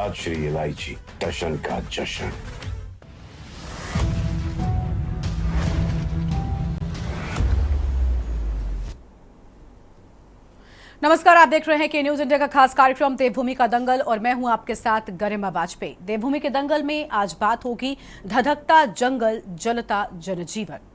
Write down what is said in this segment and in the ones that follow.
आज श्री इलायची दर्शन का जश्न। नमस्कार, आप देख रहे हैं के न्यूज इंडिया का खास कार्यक्रम देवभूमि का दंगल और मैं हूं आपके साथ गरिमा वाजपेयी। देवभूमि के दंगल में आज बात होगी धधकता जंगल, जलता जनजीवन।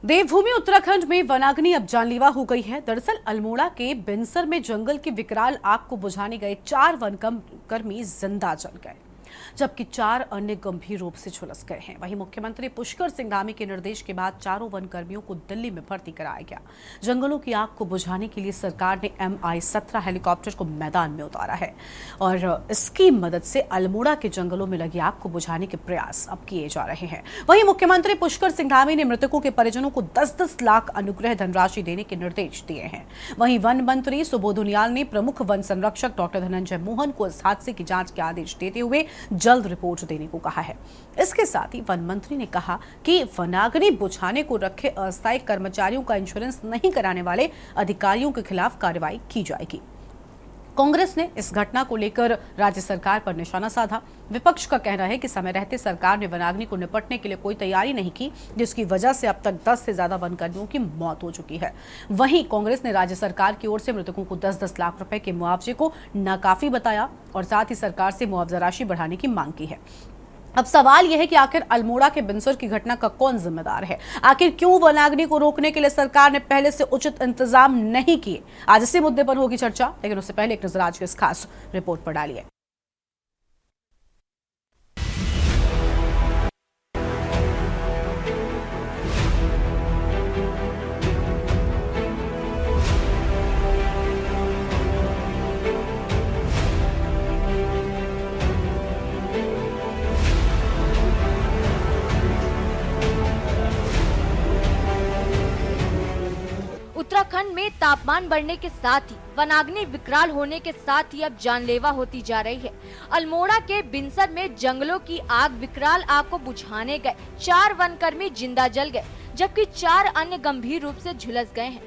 देवभूमि उत्तराखंड में वनाग्नि अब जानलेवा हो गई है। दरअसल अल्मोड़ा के बिनसर में जंगल की विकराल आग को बुझाने गए 4 वनकर्मी जिंदा जल गए, जबकि 4 अन्य गंभीर रूप से झुलस गए हैं। वहीं मुख्यमंत्री पुष्कर सिंह धामी के निर्देश के बाद चारों वनकर्मियों को दिल्ली में भर्ती कराया गया। जंगलों की आग को बुझाने के लिए सरकार ने MI-17 हेलीकॉप्टर को मैदान में उतारा है और इसकी मदद से अल्मोड़ा के जंगलों में लगी आग को बुझाने के प्रयास अब किए जा रहे हैं। वहीं मुख्यमंत्री पुष्कर सिंह धामी ने मृतकों के परिजनों को 10-10 लाख अनुग्रह धनराशि देने के निर्देश दिए हैं। वहीं वन मंत्री सुबोध उनियाल ने प्रमुख वन संरक्षक डॉक्टर धनंजय मोहन को इस हादसे की जांच के आदेश देते हुए जल्द रिपोर्ट देने को कहा है। इसके साथ ही वन मंत्री ने कहा कि वनाग्नि बुझाने को रखे अस्थायी कर्मचारियों का इंश्योरेंस नहीं कराने वाले अधिकारियों के खिलाफ कार्रवाई की जाएगी। कांग्रेस ने इस घटना को लेकर राज्य सरकार पर निशाना साधा। विपक्ष का कहना है कि समय रहते सरकार ने वनाग्नि को निपटने के लिए कोई तैयारी नहीं की, जिसकी वजह से अब तक 10 से ज्यादा वनकर्मियों की मौत हो चुकी है। वहीं कांग्रेस ने राज्य सरकार की ओर से मृतकों को 10-10 लाख रुपए के मुआवजे को नाकाफी बताया और साथ ही सरकार से मुआवजा राशि बढ़ाने की मांग की है। अब सवाल यह है कि आखिर अल्मोड़ा के बिनसर की घटना का कौन जिम्मेदार है? आखिर क्यों वनाग्नि को रोकने के लिए सरकार ने पहले से उचित इंतजाम नहीं किए? आज इसी मुद्दे पर होगी चर्चा, लेकिन उससे पहले एक नजर आज की इस खास रिपोर्ट पर डालिए। उत्तराखंड में तापमान बढ़ने के साथ ही वनाग्नि विकराल होने के साथ ही अब जानलेवा होती जा रही है। अल्मोड़ा के बिनसर में जंगलों की आग विकराल आग को बुझाने गए 4 वनकर्मी जिंदा जल गए, जबकि 4 अन्य गंभीर रूप से झुलस गए हैं।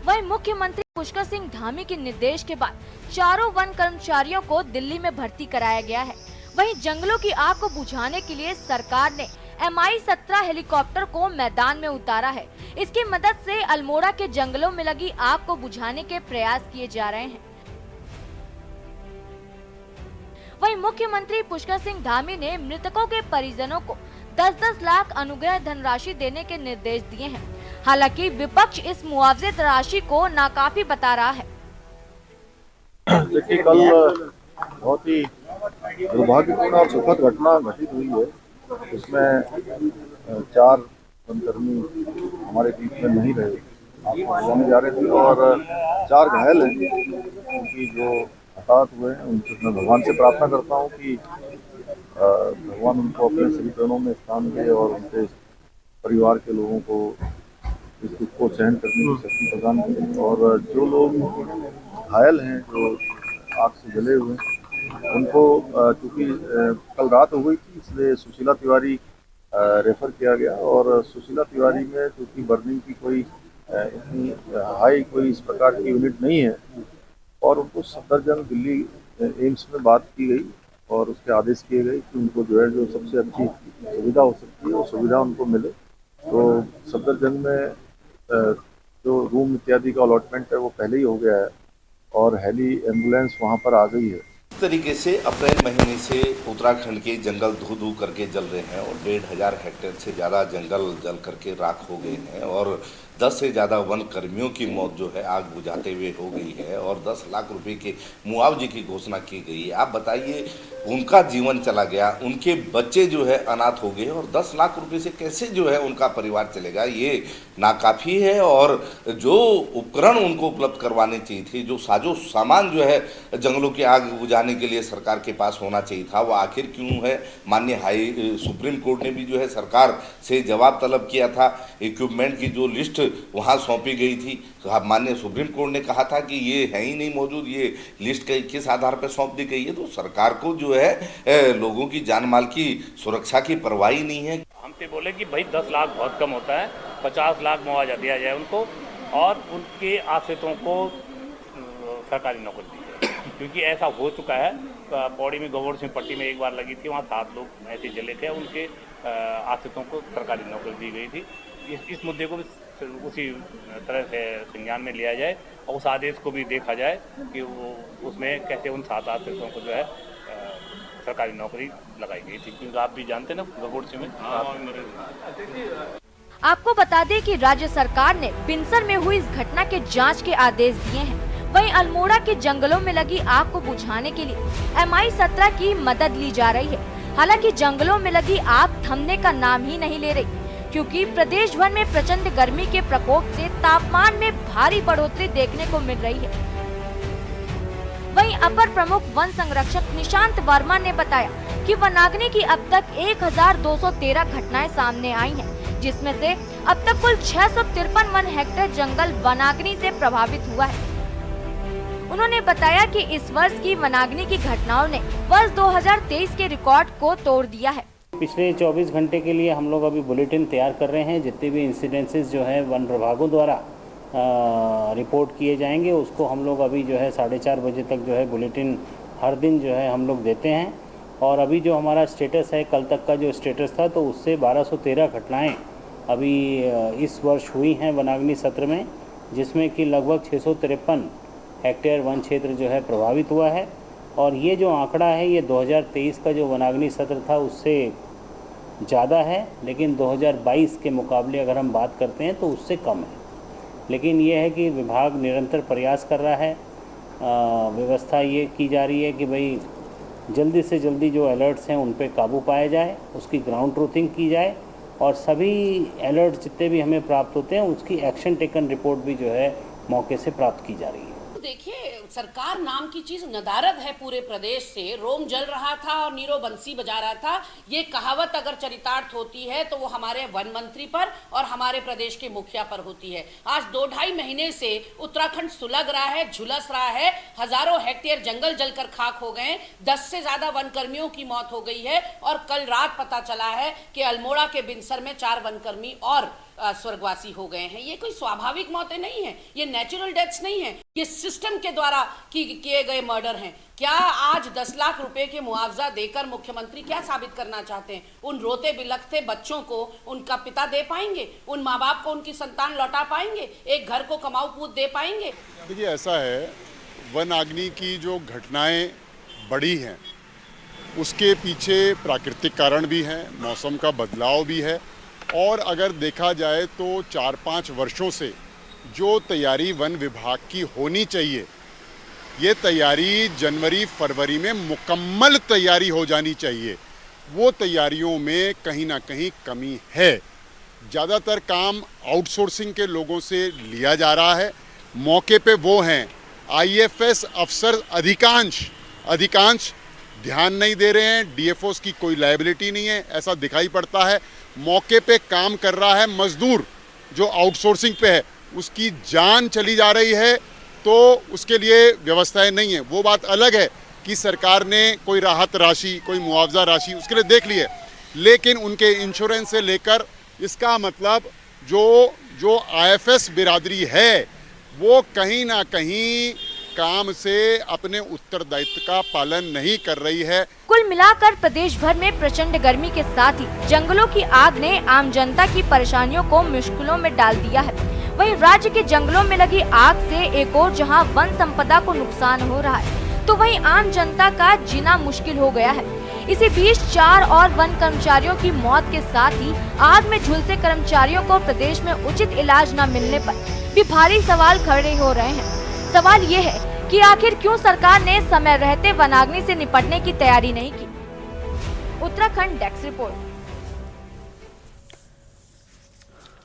वहीं मुख्यमंत्री पुष्कर सिंह धामी के निर्देश के बाद चारों वन कर्मचारियों को दिल्ली में भर्ती कराया गया है। वहीं जंगलों की आग को बुझाने के लिए सरकार ने MI-17 हेलीकॉप्टर को मैदान में उतारा है। इसकी मदद से अल्मोड़ा के जंगलों में लगी आग को बुझाने के प्रयास किए जा रहे हैं। वहीं मुख्यमंत्री पुष्कर सिंह धामी ने मृतकों के परिजनों को 10-10 लाख अनुग्रह धनराशि देने के निर्देश दिए हैं। हालांकि विपक्ष इस मुआवजे राशि को नाकाफी बता रहा है। देखिए, कल बहुत ही दुर्भाग्यपूर्ण और सुखद घटना घटित हुई है। इसमें 4 वनकर्मी हमारे बीच में नहीं रहे, आपको बुलाने जा रहे थे और 4 घायल हैं, उनकी जो हताहत हुए हैं उनसे मैं भगवान से प्रार्थना करता हूं कि भगवान उनको अपने सही चरणों में स्थान दे और उनके परिवार के लोगों को इस दुख को सहन करने की शक्ति प्रदान करें। और जो लोग घायल हैं, जो आग से जले हुए हैं, उनको चूँकि कल रात हो गई थी, इसलिए सुशीला तिवारी रेफर किया गया और सुशीला तिवारी में चूँकि बर्निंग की कोई इतनी हाई कोई इस प्रकार की यूनिट नहीं है और उनको सफदरजंग दिल्ली एम्स में बात की गई और उसके आदेश किए गए कि उनको जो है जो सबसे अच्छी सुविधा हो सकती है वो सुविधा उनको मिले। तो सफदरजंग में जो रूम इत्यादि का अलॉटमेंट है वो पहले ही हो गया है और हेली एम्बुलेंस वहाँ पर आ गई है। इस तरीके से अप्रैल महीने से उत्तराखंड के जंगल धू धू करके जल रहे हैं और 1500 हेक्टेयर से ज़्यादा जंगल जल करके राख हो गए हैं और 10 से ज़्यादा वन कर्मियों की मौत जो है आग बुझाते हुए हो गई है और 10 लाख रुपए के मुआवजे की घोषणा की गई है। आप बताइए, उनका जीवन चला गया, उनके बच्चे जो है अनाथ हो गए और 10 लाख रुपए से कैसे जो है उनका परिवार चलेगा, ये नाकाफ़ी है। और जो उपकरण उनको उपलब्ध करवाने चाहिए थे, जो साजो सामान जो है जंगलों की आग बुझाने के लिए सरकार के पास होना चाहिए था, वो आखिर क्यों है? माननीय सुप्रीम कोर्ट ने भी जो है सरकार से जवाब तलब किया था। इक्विपमेंट की जो लिस्ट वहाँ सौंपी गई थी, माननीय सुप्रीम कोर्ट ने कहा था कि ये है ही नहीं मौजूद, ये लिस्ट किस आधार पर सौंप दी गई है। तो सरकार को जो है लोगों की जान माल की सुरक्षा की परवाह ही नहीं है। हमसे बोले कि भाई 10 लाख बहुत कम होता है, 50 लाख मुआवजा दिया जाए उनको और उनके आश्रितों को सरकारी नौकरी दी जाए, क्योंकि ऐसा हो चुका है। पौड़ी में गोवर्धन सिंह पट्टी में एक बार लगी थी, वहाँ 7 लोग ऐसे जले थे, उनके आश्रितों को सरकारी नौकरी दी गई थी। इस मुद्दे को भी उसी तरह से संज्ञान में लिया जाए और उस आदेश को भी देखा जाए कि वो उसमें कैसे उन 7 आश्रितों को जो है सरकारी नौकरी लगाई गई थी, क्योंकि आप भी जानते हैं ना गोवर्धन सिंह में। आपको बता दें कि राज्य सरकार ने बिनसर में हुई इस घटना के जांच के आदेश दिए हैं। वहीं अल्मोड़ा के जंगलों में लगी आग को बुझाने के लिए MI-17 की मदद ली जा रही है। हालांकि जंगलों में लगी आग थमने का नाम ही नहीं ले रही, क्योंकि प्रदेश भर में प्रचंड गर्मी के प्रकोप से तापमान में भारी बढ़ोतरी देखने को मिल रही है। वहीं अपर प्रमुख वन संरक्षक निशांत वर्मा ने बताया कि वनाग्नि की अब तक 1213 घटनाएं सामने आई हैं, जिसमें से अब तक कुल 653 वन हेक्टेयर जंगल वनाग्नि से प्रभावित हुआ है। उन्होंने बताया कि इस वर्ष की वनाग्नि की घटनाओं ने वर्ष 2023 के रिकॉर्ड को तोड़ दिया है। पिछले 24 घंटे के लिए हम लोग अभी बुलेटिन तैयार कर रहे हैं। जितने भी इंसिडेंसेस जो है वन विभागों द्वारा रिपोर्ट किए जाएंगे, उसको हम लोग अभी जो है 4:30 बजे तक जो है बुलेटिन हर दिन जो है हम लोग देते हैं। और अभी जो हमारा स्टेटस है, कल तक का जो स्टेटस था, तो उससे 1213 घटनाएं अभी इस वर्ष हुई हैं वनाग्नि सत्र में, जिसमें कि लगभग 653 हेक्टेयर वन क्षेत्र जो है प्रभावित हुआ है। और ये जो आंकड़ा है, ये 2023 का जो वनाग्नि सत्र था उससे ज़्यादा है, लेकिन 2022 के मुकाबले अगर हम बात करते हैं तो उससे कम है। लेकिन ये है कि विभाग निरंतर प्रयास कर रहा है, व्यवस्था ये की जा रही है कि भाई जल्दी से जल्दी जो अलर्ट्स हैं उन पे काबू पाया जाए, उसकी ग्राउंड ट्रूथिंग की जाए और सभी अलर्ट जितने भी हमें प्राप्त होते हैं उसकी एक्शन टेकन रिपोर्ट भी जो है मौके से प्राप्त की जा रही है। देखिए, सरकार नाम की चीज नदारद है पूरे प्रदेश से। रोम जल रहा था और नीरो बंसी बजा रहा था। ये कहावत अगर चरितार्थ होती है तो वो हमारे वन मंत्री पर और हमारे प्रदेश के मुखिया पर होती है। आज 2-2.5 महीने से उत्तराखंड सुलग रहा है, झुलस रहा है। हजारों हेक्टेयर जंगल जलकर खाक हो गए, 10 से ज्यादा वन कर्मियों की मौत हो गई है। और कल रात पता चला है कि अल्मोड़ा के बिनसर में 4 वनकर्मी और स्वर्गवासी हो गए हैं। ये कोई स्वाभाविक मौतें नहीं है, ये नेचुरल डेथ्स नहीं है, ये सिस्टम के द्वारा किए गए मर्डर हैं। क्या आज 10 लाख रुपए के मुआवजा देकर मुख्यमंत्री क्या साबित करना चाहते हैं? उन रोते बिलखते बच्चों को उनका पिता दे पाएंगे? उन माँ बाप को उनकी संतान लौटा पाएंगे? एक घर को कमाऊ पूत दे पाएंगे? देखिए, ऐसा है, वनाग्नि की जो घटनाएं बढ़ी हैं उसके पीछे प्राकृतिक कारण भी हैं, मौसम का बदलाव भी है। और अगर देखा जाए तो 4-5 वर्षों से जो तैयारी वन विभाग की होनी चाहिए, ये तैयारी जनवरी-फरवरी में मुकम्मल तैयारी हो जानी चाहिए, वो तैयारियों में कहीं ना कहीं कमी है। ज़्यादातर काम आउटसोर्सिंग के लोगों से लिया जा रहा है। मौके पे वो हैं IFS अफसर, अधिकांश ध्यान नहीं दे रहे हैं। DFOs की कोई लायबिलिटी नहीं है, ऐसा दिखाई पड़ता है। मौके पे काम कर रहा है मजदूर जो आउटसोर्सिंग पे है, उसकी जान चली जा रही है, तो उसके लिए व्यवस्थाएं नहीं है। वो बात अलग है कि सरकार ने कोई राहत राशि, कोई मुआवजा राशि उसके लिए देख ली है, लेकिन उनके इंश्योरेंस से लेकर इसका मतलब जो IFS बिरादरी है वो कहीं ना कहीं काम से अपने उत्तरदायित्व का पालन नहीं कर रही है। कुल मिलाकर प्रदेश भर में प्रचंड गर्मी के साथ ही जंगलों की आग ने आम जनता की परेशानियों को मुश्किलों में डाल दिया है। वहीं राज्य के जंगलों में लगी आग से एक और जहां वन संपदा को नुकसान हो रहा है, तो वहीं आम जनता का जीना मुश्किल हो गया है। इसी बीच 4 और वन कर्मचारियों की मौत के साथ ही आग में झुलसे कर्मचारियों को प्रदेश में उचित इलाज न मिलने पर भी भारी सवाल खड़े हो रहे हैं। सवाल ये है कि आखिर क्यों सरकार ने समय रहते वनाग्नि से निपटने की तैयारी नहीं की। Uttarakhand desk report.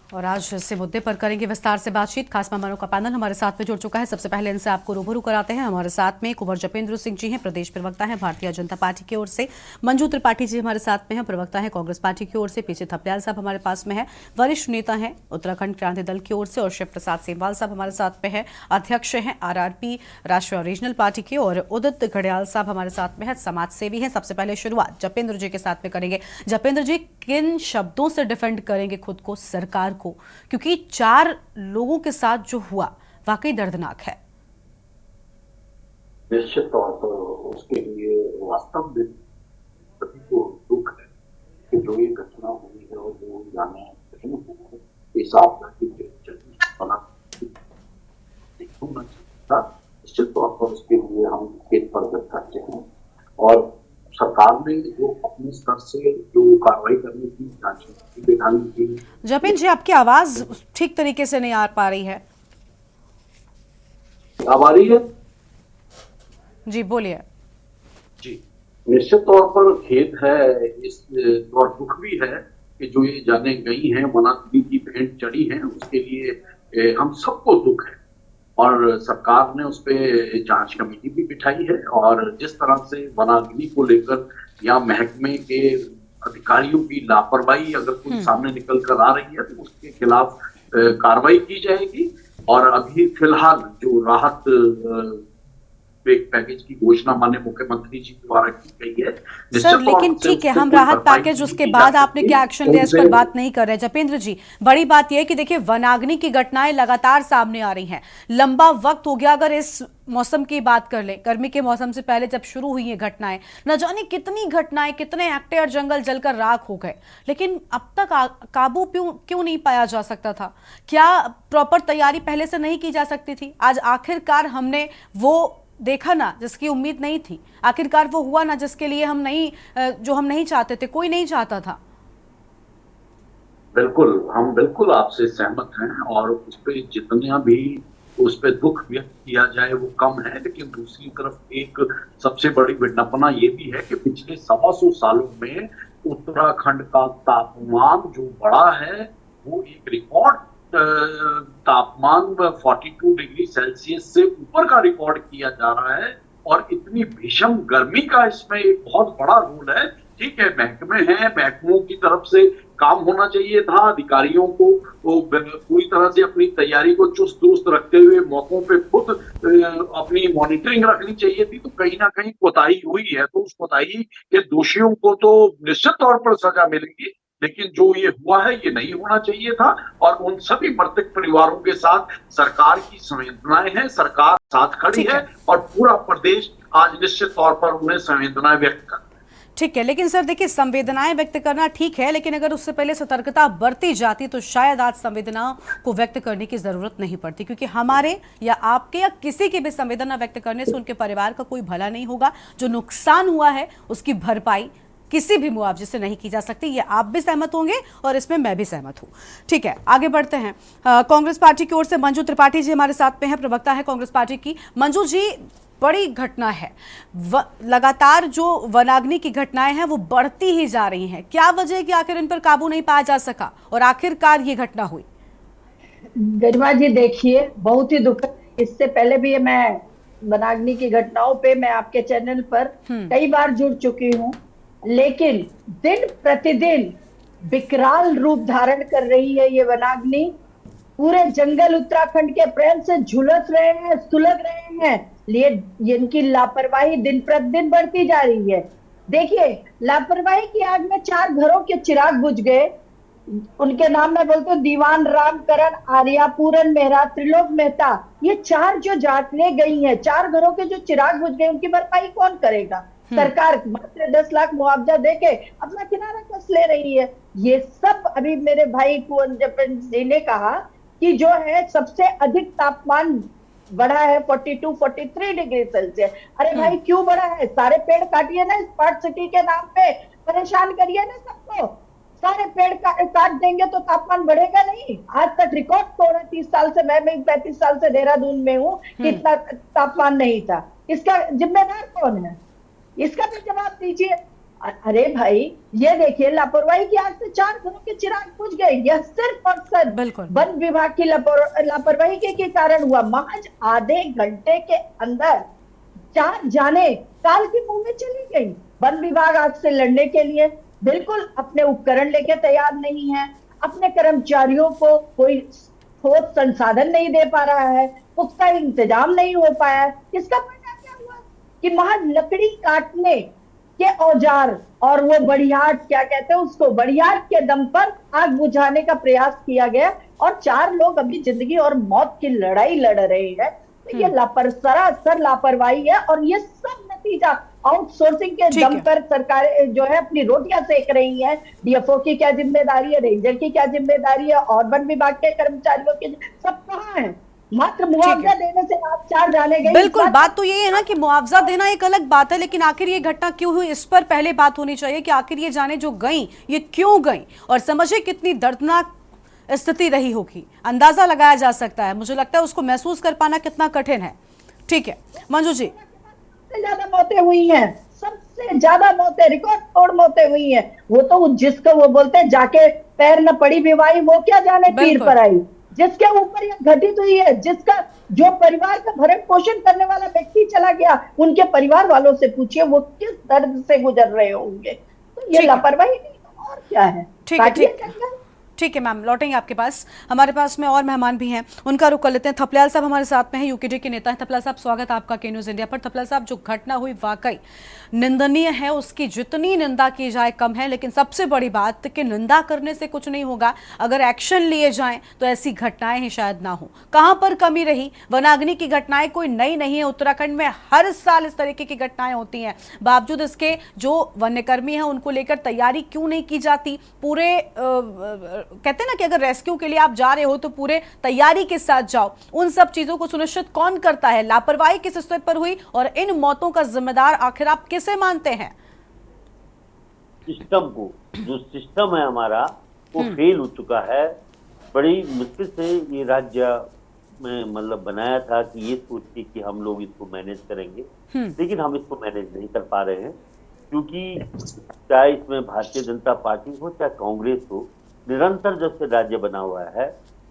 और आज इस मुद्दे पर करेंगे विस्तार से बातचीत। खास मेहमानों का पैनल हमारे साथ में जुड़ चुका है। सबसे पहले इनसे आपको रूबरू कराते हैं। हमारे साथ में कुंवर जपेंद्र सिंह जी हैं, प्रदेश प्रवक्ता हैं भारतीय जनता पार्टी की ओर से। मंजू त्रिपाठी जी हमारे साथ में हैं, प्रवक्ता हैं कांग्रेस पार्टी की ओर से। पीछे थपलियाल साहब हमारे पास में है, वरिष्ठ नेता हैं उत्तराखंड क्रांति दल की ओर से। और शिव प्रसाद सेमवाल साहब हमारे साथ में है, अध्यक्ष हैं आरआरपी राष्ट्रीय रीजनल पार्टी के। और उदित घड़ियाल साहब हमारे साथ में है, समाज सेवी हैं। सबसे पहले शुरुआत जपेंद्र जी के साथ में करेंगे। जपेंद्र जी, किन शब्दों से डिफेंड करेंगे खुद को, सरकार को, क्योंकि 4 लोगों के साथ जो हुआ वाकई दर्दनाक है। निश्चित तौर पर उसके लिए वास्तव में सभी को दुख है कि जो ये घटना हुई है और जो जाने इस आपदा की निश्चित तौर पर उसके लिए हम खेत पर व्यक्त करते हैं। और सरकार ने जो अपने स्तर से जो कार्रवाई करनी थी, जांच दिखानी थी। जपेंद्र जी, आपकी आवाज ठीक तरीके से नहीं आ पा रही है। अब आ रही है? जी बोलिए। जी, निश्चित तौर पर खेद है इस और दुख भी है कि जो ये जाने गई हैं, वनाग्नि की भेंट चढ़ी है, उसके लिए हम सबको दुख है। और सरकार ने उस पर जांच कमेटी भी बिठाई है। और जिस तरह से वनाग्नि को लेकर या महकमे के अधिकारियों की लापरवाही अगर कोई सामने निकल कर आ रही है तो उसके खिलाफ कार्रवाई की जाएगी। और अभी फिलहाल जो राहत पैकेज की घोषणा माननीय मुख्यमंत्री जी द्वारा की गई है, सर, लेकिन ठीक है, हम राहत पैकेज उसके बाद आपने क्या एक्शन लिया इस पर बात नहीं कर रहे। जपेंद्र जी, बड़ी बात यह है कि देखिए वनाग्नि की घटनाएं लगातार सामने आ रही हैं। लंबा वक्त हो गया। अगर इस मौसम की बात कर ले, गर्मी के मौसम से पहले जब शुरू हुई है घटनाएं, न जाने कितनी घटनाएं, कितने हेक्टेयर जंगल जलकर राख हो गए, लेकिन अब तक काबू क्यों नहीं पाया जा सकता था? क्या प्रॉपर तैयारी पहले से नहीं की जा सकती थी? आज आखिरकार हमने वो देखा ना जिसकी उम्मीद नहीं थी, आखिरकार वो हुआ ना जिसके लिए हम नहीं चाहते थे, कोई नहीं चाहता था। बिल्कुल, हम बिल्कुल आपसे सहमत हैं। और उस पर जितना भी उस पर दुख व्यक्त किया जाए वो कम है। लेकिन दूसरी तरफ एक सबसे बड़ी विडंबना ये भी है कि पिछले 125 सालों में उत्तराखंड का तापमान जो बढ़ा है वो एक रिकॉर्ड तापमान 42 डिग्री सेल्सियस से ऊपर का रिकॉर्ड किया जा रहा है। और इतनी भीषण गर्मी का इसमें एक बहुत बड़ा रोल है। ठीक है, महकमे हैं, महकमों की तरफ से काम होना चाहिए था। अधिकारियों को पूरी तरह से अपनी तैयारी को चुस्त दुरुस्त रखते हुए मौकों पे खुद अपनी मॉनिटरिंग रखनी चाहिए थी। तो कहीं ना कहीं कोताही हुई है, तो उस कोताही के दोषियों को तो निश्चित तौर पर सजा मिलेगी। लेकिन जो ये हुआ है ये नहीं होना चाहिए था। और उन सभी मृतक परिवारों के साथ सरकार की संवेदनाएं हैं, सरकार साथ खड़ी है और पूरा प्रदेश आज निश्चित तौर पर उन्हें संवेदनाएं व्यक्त कर। ठीक है, लेकिन सर देखिए, संवेदनाएं व्यक्त करना ठीक है, लेकिन अगर उससे पहले सतर्कता बरती जाती तो शायद आज संवेदनाओं को व्यक्त करने की जरूरत नहीं पड़ती। क्योंकि हमारे या आपके या किसी की भी संवेदना व्यक्त करने से उनके परिवार का कोई भला नहीं होगा। जो नुकसान हुआ है उसकी भरपाई किसी भी मुआवजे से नहीं की जा सकती। ये आप भी सहमत होंगे और इसमें मैं भी सहमत हूं। ठीक है, आगे बढ़ते हैं। कांग्रेस पार्टी की ओर से मंजू त्रिपाठी जी हमारे साथ में है, प्रवक्ता है कांग्रेस पार्टी की। मंजू जी, बड़ी घटना है, लगातार जो वनाग्नि की घटनाएं हैं वो बढ़ती ही जा रही हैं। क्या वजह है कि आखिर इन पर काबू नहीं पाया जा सका और आखिरकार ये घटना हुई? गरिमा जी देखिए, बहुत ही दुखद। इससे पहले भी मैं वनाग्नि की घटनाओं पे मैं आपके चैनल पर कई बार जुड़ चुकी हूँ, लेकिन दिन प्रतिदिन विकराल रूप धारण कर रही है ये वनाग्नि। पूरे जंगल उत्तराखंड के प्रेम से झुलस रहे हैं, सुलग रहे हैं। लिए इनकी लापरवाही दिन प्रतिदिन बढ़ती जा रही है। देखिए, लापरवाही की आग में 4 घरों के चिराग बुझ गए। उनके नाम मैं बोलते हूँ, दीवान रामकरण, आर्या, पूरन मेहरा, त्रिलोक मेहता। ये 4 जो जाटने गई हैं, 4 घरों के जो चिराग बुझ गए, उनकी भरपाई कौन करेगा? सरकार मात्र 10 लाख मुआवजा देके अपना किनारा कस ले रही है। ये सब अभी मेरे भाई कुंवर जपेंद्र जी ने कहा कि जो है सबसे अधिक तापमान बढ़ा है 42-43 डिग्री सेल्सियस। अरे भाई क्यों बढ़ा है? सारे पेड़ काटिए ना, स्मार्ट सिटी के नाम पे परेशान करिए ना सबको। सारे पेड़ काट देंगे तो तापमान बढ़ेगा नहीं। आज तक रिकॉर्ड तोड़ा 30 साल से, मैं 35 साल से देहरादून में हूँ, कितना तापमान नहीं था। इसका जिम्मेदार कौन है? इसका भी जवाब दीजिए। अरे भाई ये देखिए, लापरवाही की आग से 4 घरों के चिराग बुझ गए। यह सिर्फ और सिर्फ वन विभाग की लापरवाही के कारण हुआ। महज आधे घंटे के अंदर 4 जाने काल के मुंह में चली गई। वन विभाग आग से लड़ने के लिए बिल्कुल अपने उपकरण लेके तैयार नहीं है, अपने कर्मचारियों को कोई ठोस संसाधन नहीं दे पा रहा है, पुख्ता इंतजाम नहीं हो पाया है। इसका परिणाम क्या हुआ कि महज लकड़ी काटने के औजार और वो बड़ियाट, क्या कहते हैं उसको, बड़ियाट के दम पर आग बुझाने का प्रयास किया गया और 4 लोग अभी जिंदगी और मौत की लड़ाई लड़ रहे हैं। तो ये सरासर लापरवाही है और ये सब नतीजा आउटसोर्सिंग के दम पर सरकार जो है अपनी रोटियां सेक रही है। डीएफओ की क्या जिम्मेदारी है, रेंजर की क्या जिम्मेदारी है, और वन विभाग के कर्मचारियों की सब कहाँ है? मात्र मुआवजा देने से आप 4 जाने गए। बिल्कुल, बात तो ये है ना कि मुआवजा देना एक अलग बात है, लेकिन आखिर ये घटना क्यों हुई, इस पर पहले बात होनी चाहिए कि आखिर ये जाने जो गईं ये क्यों गईं, और समझे कितनी दर्दनाक स्थिति रही होगी। अंदाजा लगाया जा सकता है, मुझे लगता है उसको महसूस कर पाना कितना कठिन है। ठीक है मंजू जी। सबसे ज्यादा मौतें हुई हैं, सबसे ज्यादा मौतें, रिकॉर्ड तोड़ मौतें हुई हैं। वो तो जिसको वो बोलते हैं जाके पैर न पड़ी बीवाई, वो क्या जाने पीर पर आई। जिसके ऊपर ये घटित हुई है, जिसका जो परिवार का भरण पोषण करने वाला व्यक्ति चला गया, उनके परिवार वालों से पूछिए वो किस दर्द से गुजर रहे होंगे। तो ये लापरवाही नहीं और क्या है? ठीक है मैम, लौटेंगे आपके पास। हमारे पास में और मेहमान भी हैं, उनका रुख कर लेते हैं। थपलियाल साहब हमारे साथ में हैं, यूकेडी के नेता हैं। थपलियाल साहब स्वागत आपका के न्यूज़ इंडिया पर। थपलियाल साहब, जो घटना हुई वाकई निंदनीय है, उसकी जितनी निंदा की जाए कम है, लेकिन सबसे बड़ी बात कि निंदा करने से कुछ नहीं होगा, अगर एक्शन लिए जाएं तो ऐसी घटनाएं ही शायद ना हो। कहां पर कमी रही? वनाग्नि की घटनाएं कोई नई नहीं है, उत्तराखंड में हर साल इस तरीके की घटनाएं होती हैं। बावजूद इसके जो वन्यकर्मी हैं उनको लेकर तैयारी क्यों नहीं की जाती? पूरे कहते हैं ना कि अगर रेस्क्यू के लिए आप जा रहे हो तो पूरे तैयारी के साथ जाओ। उन सब चीजों को सुनिश्चित कौन करता है? लापरवाही किस स्तर पर हुई और इन मौतों का जिम्मेदार आखिर आप किसे मानते हैं? सिस्टम को, जो सिस्टम है हमारा वो फेल हो चुका है। बड़ी मुश्किल से ये राज्य में मतलब बनाया था कि ये सोच के कि हम लोग इसको मैनेज करेंगे, लेकिन हम इसको मैनेज नहीं कर पा रहे हैं, क्योंकि चाहे इसमें भारतीय जनता पार्टी हो चाहे कांग्रेस हो, निरंतर जब से राज्य बना हुआ है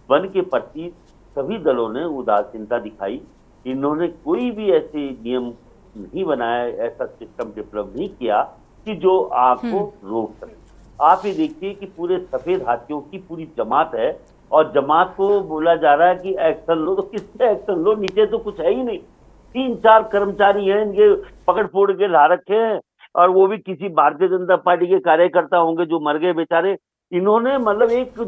वन के प्रति सभी दलों ने उदासीनता दिखाई। इन्होंने कोई भी ऐसे नियम नहीं बनाया, ऐसा सिस्टम डेवलप नहीं किया कि जो आग को रोक सके। आप ये देखिए कि पूरे सफेद हाथियों की पूरी जमात है और जमात को बोला जा रहा है कि एक्शन लो, तो किससे एक्शन लो? नीचे तो कुछ है ही नहीं। 3-4 कर्मचारी हैं, इनके पकड़ फोड़ के ला रखे हैं, और वो भी किसी भारतीय जनता पार्टी के कार्यकर्ता होंगे जो मर गए बेचारे। इन्होंने मतलब एक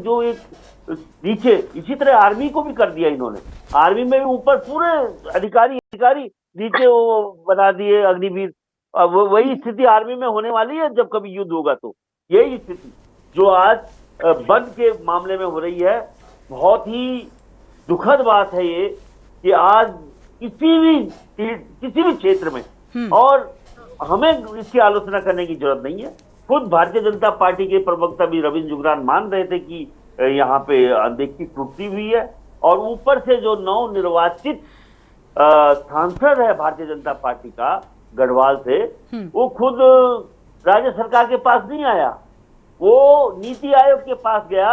नीचे, इसी तरह आर्मी को भी कर दिया इन्होंने। आर्मी में भी ऊपर पूरे अधिकारी नीचे वो बना दिए अग्निवीर। अब वही स्थिति आर्मी में होने वाली है जब कभी युद्ध होगा। तो यही स्थिति जो आज वन के मामले में हो रही है, बहुत ही दुखद बात है ये कि आज किसी भी क्षेत्र में, और हमें इसकी आलोचना करने की जरूरत नहीं है। खुद भारतीय जनता पार्टी के प्रवक्ता भी रविंद्र जुगरान मान रहे थे कि यहाँ पे अनदेखी टूटी हुई है, और ऊपर से जो नवनिर्वाचित सांसद है भारतीय जनता पार्टी का गढ़वाल से, वो खुद राज्य सरकार के पास नहीं आया, वो नीति आयोग के पास गया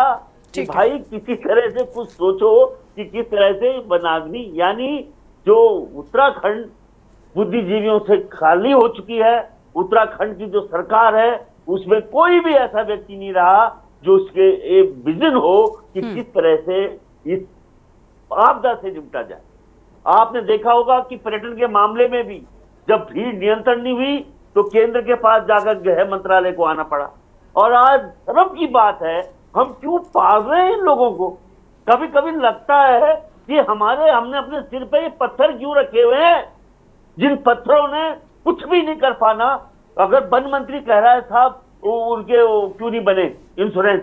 कि भाई किसी तरह से कुछ सोचो कि किस तरह से वनाग्नि, यानी जो उत्तराखंड बुद्धिजीवियों से खाली हो चुकी है, उत्तराखंड की जो सरकार है उसमें कोई भी ऐसा व्यक्ति नहीं रहा जो उसके एक विजन हो कि किस तरह से इस आपदा से निपटा जाए। आपने देखा होगा कि पर्यटन के मामले में भी जब भीड़ नियंत्रण नहीं हुई तो केंद्र के पास जाकर गृह मंत्रालय को आना पड़ा। और आज शर्म की बात है, हम क्यों पाल रहे हैं इन लोगों को? कभी कभी लगता है कि हमने अपने सिर पे ये पत्थर क्यों रखे हुए हैं, जिन पत्थरों ने कुछ भी नहीं कर पाना। अगर वन मंत्री कह रहा है साहब उनके क्यों नहीं बने इंश्योरेंस,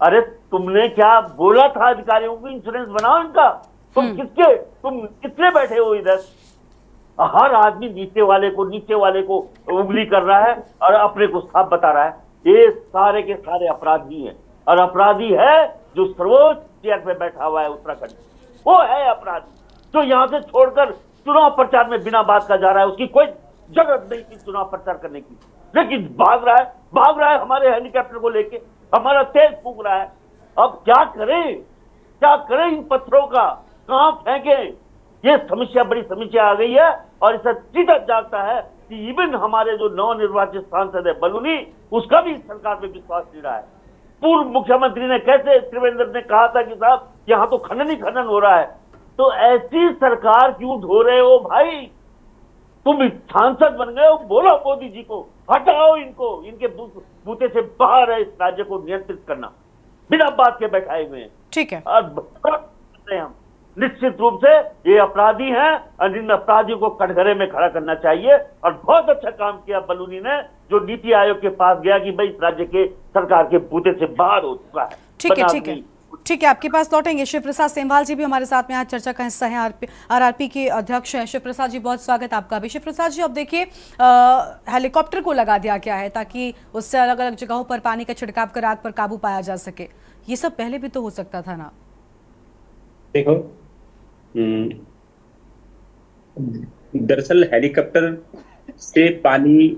अरे तुमने क्या बोला था अधिकारियों को इंश्योरेंस बनाओ इनका? तुम किसने बैठे हो इधर? हर आदमी नीचे वाले को उंगली कर रहा है और अपने को साफ बता रहा है। ये सारे के सारे अपराधी हैं, और अपराधी है जो सर्वोच्च चेयर पे बैठा हुआ है उत्तराखंड, वो है अपराधी जो यहाँ से छोड़कर चुनाव प्रचार में बिना बात का जा रहा है। उसकी कोई जरूरत नहीं थी चुनाव प्रचार करने की, लेकिन भाग रहा है हमारे हेलीकॉप्टर को लेके, हमारा तेज फूंक रहा है। अब क्या करें इन पत्थरों का, कहां फेंके? ये समस्या, बड़ी समस्या आ गई है, और इससे चिता जागता है कि इवन हमारे जो नवनिर्वाचित सांसद है बलूनी, उसका भी सरकार पे विश्वास नहीं रहा है। पूर्व मुख्यमंत्री ने कैसे त्रिवेंद्र ने कहा था कि साहब यहाँ तो खनन ही खनन हो रहा है, तो ऐसी सरकार क्यों ढो रहे हो भाई? तुम सांसद बन गए हो, बोलो मोदी जी को हटाओ इनको, इनके बूते से बाहर है इस राज्य को नियंत्रित करना, बिना बात के बैठाए हुए हैं। ठीक है, और हम निश्चित रूप से ये अपराधी हैं और इन अपराधियों को कटघरे में खड़ा करना चाहिए। और बहुत अच्छा काम किया बलूनी ने, जो नीति आयोग के पास गया कि भाई इस राज्य के सरकार के बूते से बाहर हो चुका है। ठीक है, आपके पास लौटेंगे। शिव प्रसाद सेमवाल जी भी हमारे साथ में आज चर्चा का हिस्सा है, आरआरपी के अध्यक्ष हैं। शिव प्रसाद जी, बहुत स्वागत आपका भी। शिव प्रसाद जी, अब देखिए हेलीकॉप्टर को लगा दिया गया है ताकि उससे अलग अलग जगहों पर पानी का छिड़काव कर आग पर काबू पाया जा सके। ये सब पहले भी तो हो सकता था ना? देखो, दरअसल हेलीकॉप्टर से पानी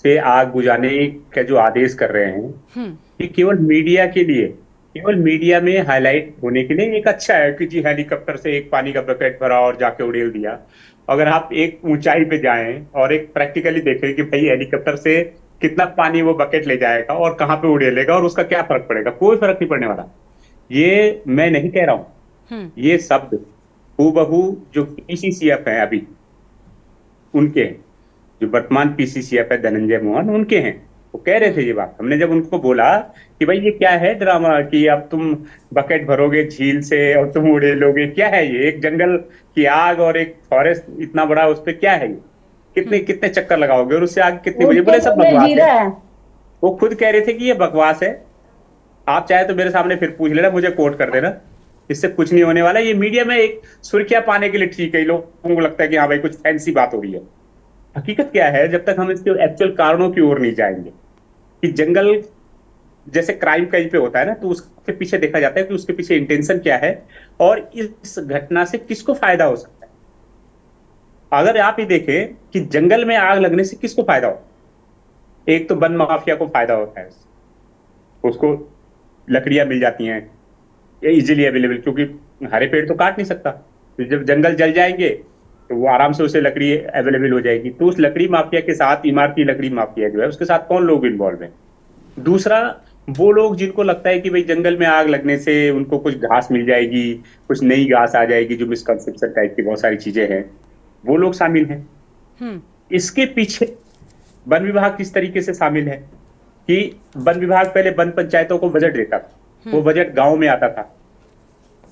से आग बुझाने का जो आदेश कर रहे हैं, ये केवल मीडिया के लिए, केवल मीडिया में हाईलाइट होने के लिए एक अच्छा है कि जी हेलीकॉप्टर से एक पानी का बकेट भरा और जाके उड़ेल दिया। अगर आप एक ऊंचाई पे जाएं और एक प्रैक्टिकली देखें कि भाई हेलीकॉप्टर से कितना पानी वो बकेट ले जाएगा और कहाँ पे उड़ेलेगा और उसका क्या फर्क पड़ेगा, कोई फर्क नहीं पड़ने वाला। ये मैं नहीं कह रहा हूं, ये शब्द हूबहू जो पीसीसीएफ है अभी उनके हैं, जो वर्तमान पीसीसीएफ है धनंजय मोहन, उनके हैं। वो कह रहे थे ये बात। हमने जब उनको बोला कि भाई ये क्या है ड्रामा कि अब तुम बकेट भरोगे झील से और तुम उड़ेलोगे, क्या है ये? एक जंगल की आग और एक फॉरेस्ट इतना बड़ा, उस पर क्या है ये? कितने चक्कर लगाओगे और उससे आग कितनी बजे? बोले सब बकवास है। वो खुद कह रहे थे कि ये बकवास है। आप चाहे तो मेरे सामने फिर पूछ लेना, मुझे कोट कर देना, इससे कुछ नहीं होने वाला। ये मीडिया में एक सुर्खियां पाने के लिए ठीक है, लोगों को लगता है कि हाँ भाई कुछ फैंसी बात हो रही है। हकीकत क्या है, जब तक हम इसके एक्चुअल कारणों की ओर नहीं जाएंगे कि जंगल जैसे क्राइम कहीं पे होता है ना, तो उसके पीछे देखा जाता है कि उसके पीछे इंटेंशन क्या है और इस घटना से किसको फायदा हो सकता है। अगर आप ही देखें कि जंगल में आग लगने से किसको फायदा हो, एक तो वन माफिया को फायदा होता है, उसको लकड़ियां मिल जाती हैं इजीली अवेलेबल, क्योंकि हरे पेड़ तो काट नहीं सकता, तो जब जंगल जल जाएंगे तो वो आराम से उसे लकड़ी अवेलेबल हो जाएगी। तो उस लकड़ी माफिया के साथ, इमारती लकड़ी माफिया जो है उसके साथ कौन लोग इन्वॉल्व हैं? दूसरा, वो लोग जिनको लगता है कि भाई जंगल में आग लगने से उनको कुछ घास मिल जाएगी, कुछ नई घास आ जाएगी, जो मिसकंसेप्शन टाइप की बहुत सारी चीजें हैं, वो लोग शामिल हैं। इसके पीछे वन विभाग किस तरीके से शामिल है कि वन विभाग पहले वन पंचायतों को बजट देता था, वो बजट गांव में आता था,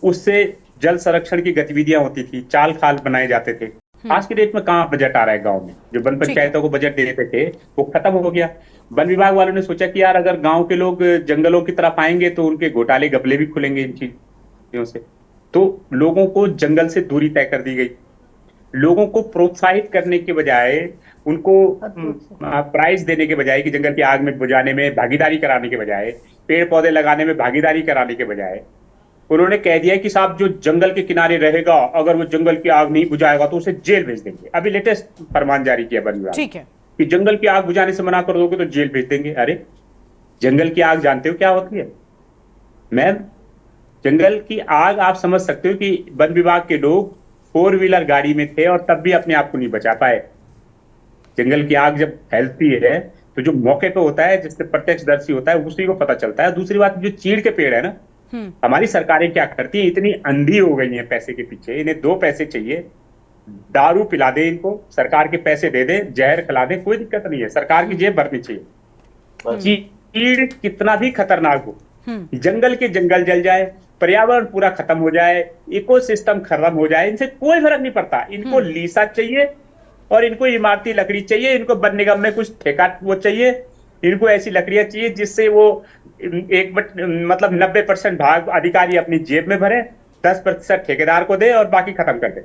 उससे जल संरक्षण की गतिविधियां होती थी, चाल खाल बनाए जाते थे। आज की डेट में कहाँ बजट आ रहा है गांव में? जो वन पंचायतों को बजट देते थे वो खत्म हो गया। वन विभाग वालों ने सोचा कि यार अगर गांव के लोग जंगलों की तरफ आएंगे तो उनके घोटाले गबले भी खुलेंगे इन चीजों से, तो लोगों को जंगल से दूरी तय कर दी गई। लोगों को प्रोत्साहित करने के बजाय, उनको प्राइज देने के बजाय कि जंगल की आग में बुझाने में भागीदारी कराने के बजाय, पेड़ पौधे लगाने में भागीदारी कराने के बजाय, उन्होंने कह दिया कि साहब जो जंगल के किनारे रहेगा अगर वो जंगल की आग नहीं बुझाएगा तो उसे जेल भेज देंगे। अभी लेटेस्ट फरमान जारी किया वन विभाग, ठीक है, कि जंगल की आग बुझाने से मना कर दोगे तो जेल भेज देंगे। अरे जंगल की आग जानते हो क्या होती है मैम? जंगल की आग आप समझ सकते हो कि वन विभाग के लोग 4 व्हीलर गाड़ी में थे और तब भी अपने आप को नहीं बचा पाए। जंगल की आग जब फैलती है तो जो मौके पे होता है, जिससे प्रत्यक्षदर्शी होता है, उसी को पता चलता है। दूसरी बात, जो चीड़ के पेड़ है ना, हमारी सरकारें क्या करती है, इतनी अंधी हो गई है पैसे के पीछे। इन्हें 2 पैसे चाहिए, दारू पिला दे इनको, सरकार के पैसे दे दे, जहर खिला दे, कोई दिक्कत नहीं है, सरकार की जेब भरनी चाहिए। चीड़ कितना भी खतरनाक हो, जंगल के जंगल जल जाए, पर्यावरण पूरा खत्म हो जाए, इकोसिस्टम खत्म हो जाए, इनसे कोई फर्क नहीं पड़ता। इनको लीसा चाहिए और इनको इमारती लकड़ी चाहिए, इनको वन निगम में कुछ ठेका वो चाहिए, इनको ऐसी लकड़ियां चाहिए जिससे वो मतलब 90% भाग अधिकारी अपनी जेब में भरे 10% ठेकेदार को दे और बाकी खत्म कर दे।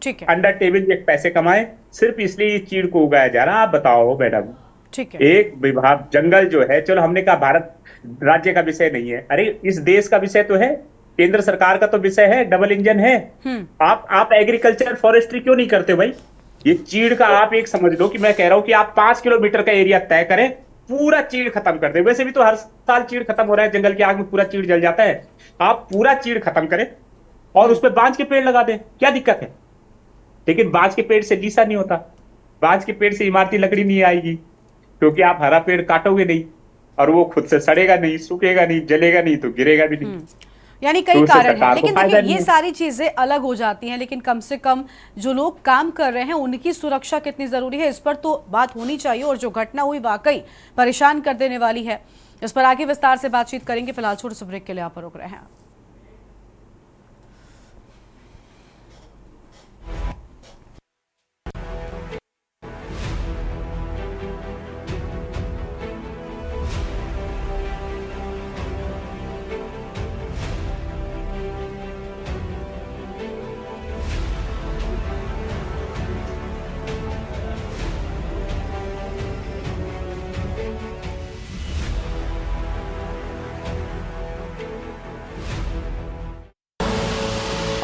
ठीक है, अंडर टेबल एक पैसे कमाए, सिर्फ इसलिए इस चीड़ को उगाया जा रहा है। आप बताओ मैडम, ठीक है। एक विभाग जंगल जो है, चलो हमने कहा भारत राज्य का विषय नहीं है, अरे इस देश का विषय तो है, केंद्र सरकार का तो विषय है, डबल इंजन है। आप एग्रीकल्चर फॉरेस्ट्री क्यों नहीं करते भाई? ये चीड़ का आप एक समझ लो कि मैं कह रहा हूं कि आप 5 किलोमीटर का एरिया तय करें, पूरा चीड़ खत्म कर दे। वैसे भी तो हर साल चीड़ खत्म हो रहा है, जंगल की आग में पूरा चीड़ जल जाता है। आप पूरा चीड़ खत्म करें और उस पर बांज के पेड़ लगा दें, क्या दिक्कत है? लेकिन बांज के पेड़ से लीसा नहीं होता, बांज के पेड़ से इमारती लकड़ी नहीं आएगी, क्योंकि आप हरा पेड़ काटोगे नहीं और वो खुद से सड़ेगा नहीं, सूखेगा नहीं, जलेगा नहीं, तो गिरेगा भी नहीं। यानी कई कारण हैं, लेकिन देखिए ये सारी चीजें अलग हो जाती हैं, लेकिन कम से कम जो लोग काम कर रहे हैं उनकी सुरक्षा कितनी जरूरी है, इस पर तो बात होनी चाहिए। और जो घटना हुई वाकई परेशान कर देने वाली है, इस पर आगे विस्तार से बातचीत करेंगे। फिलहाल छोटे से ब्रेक के लिए आप रुक रहे हैं।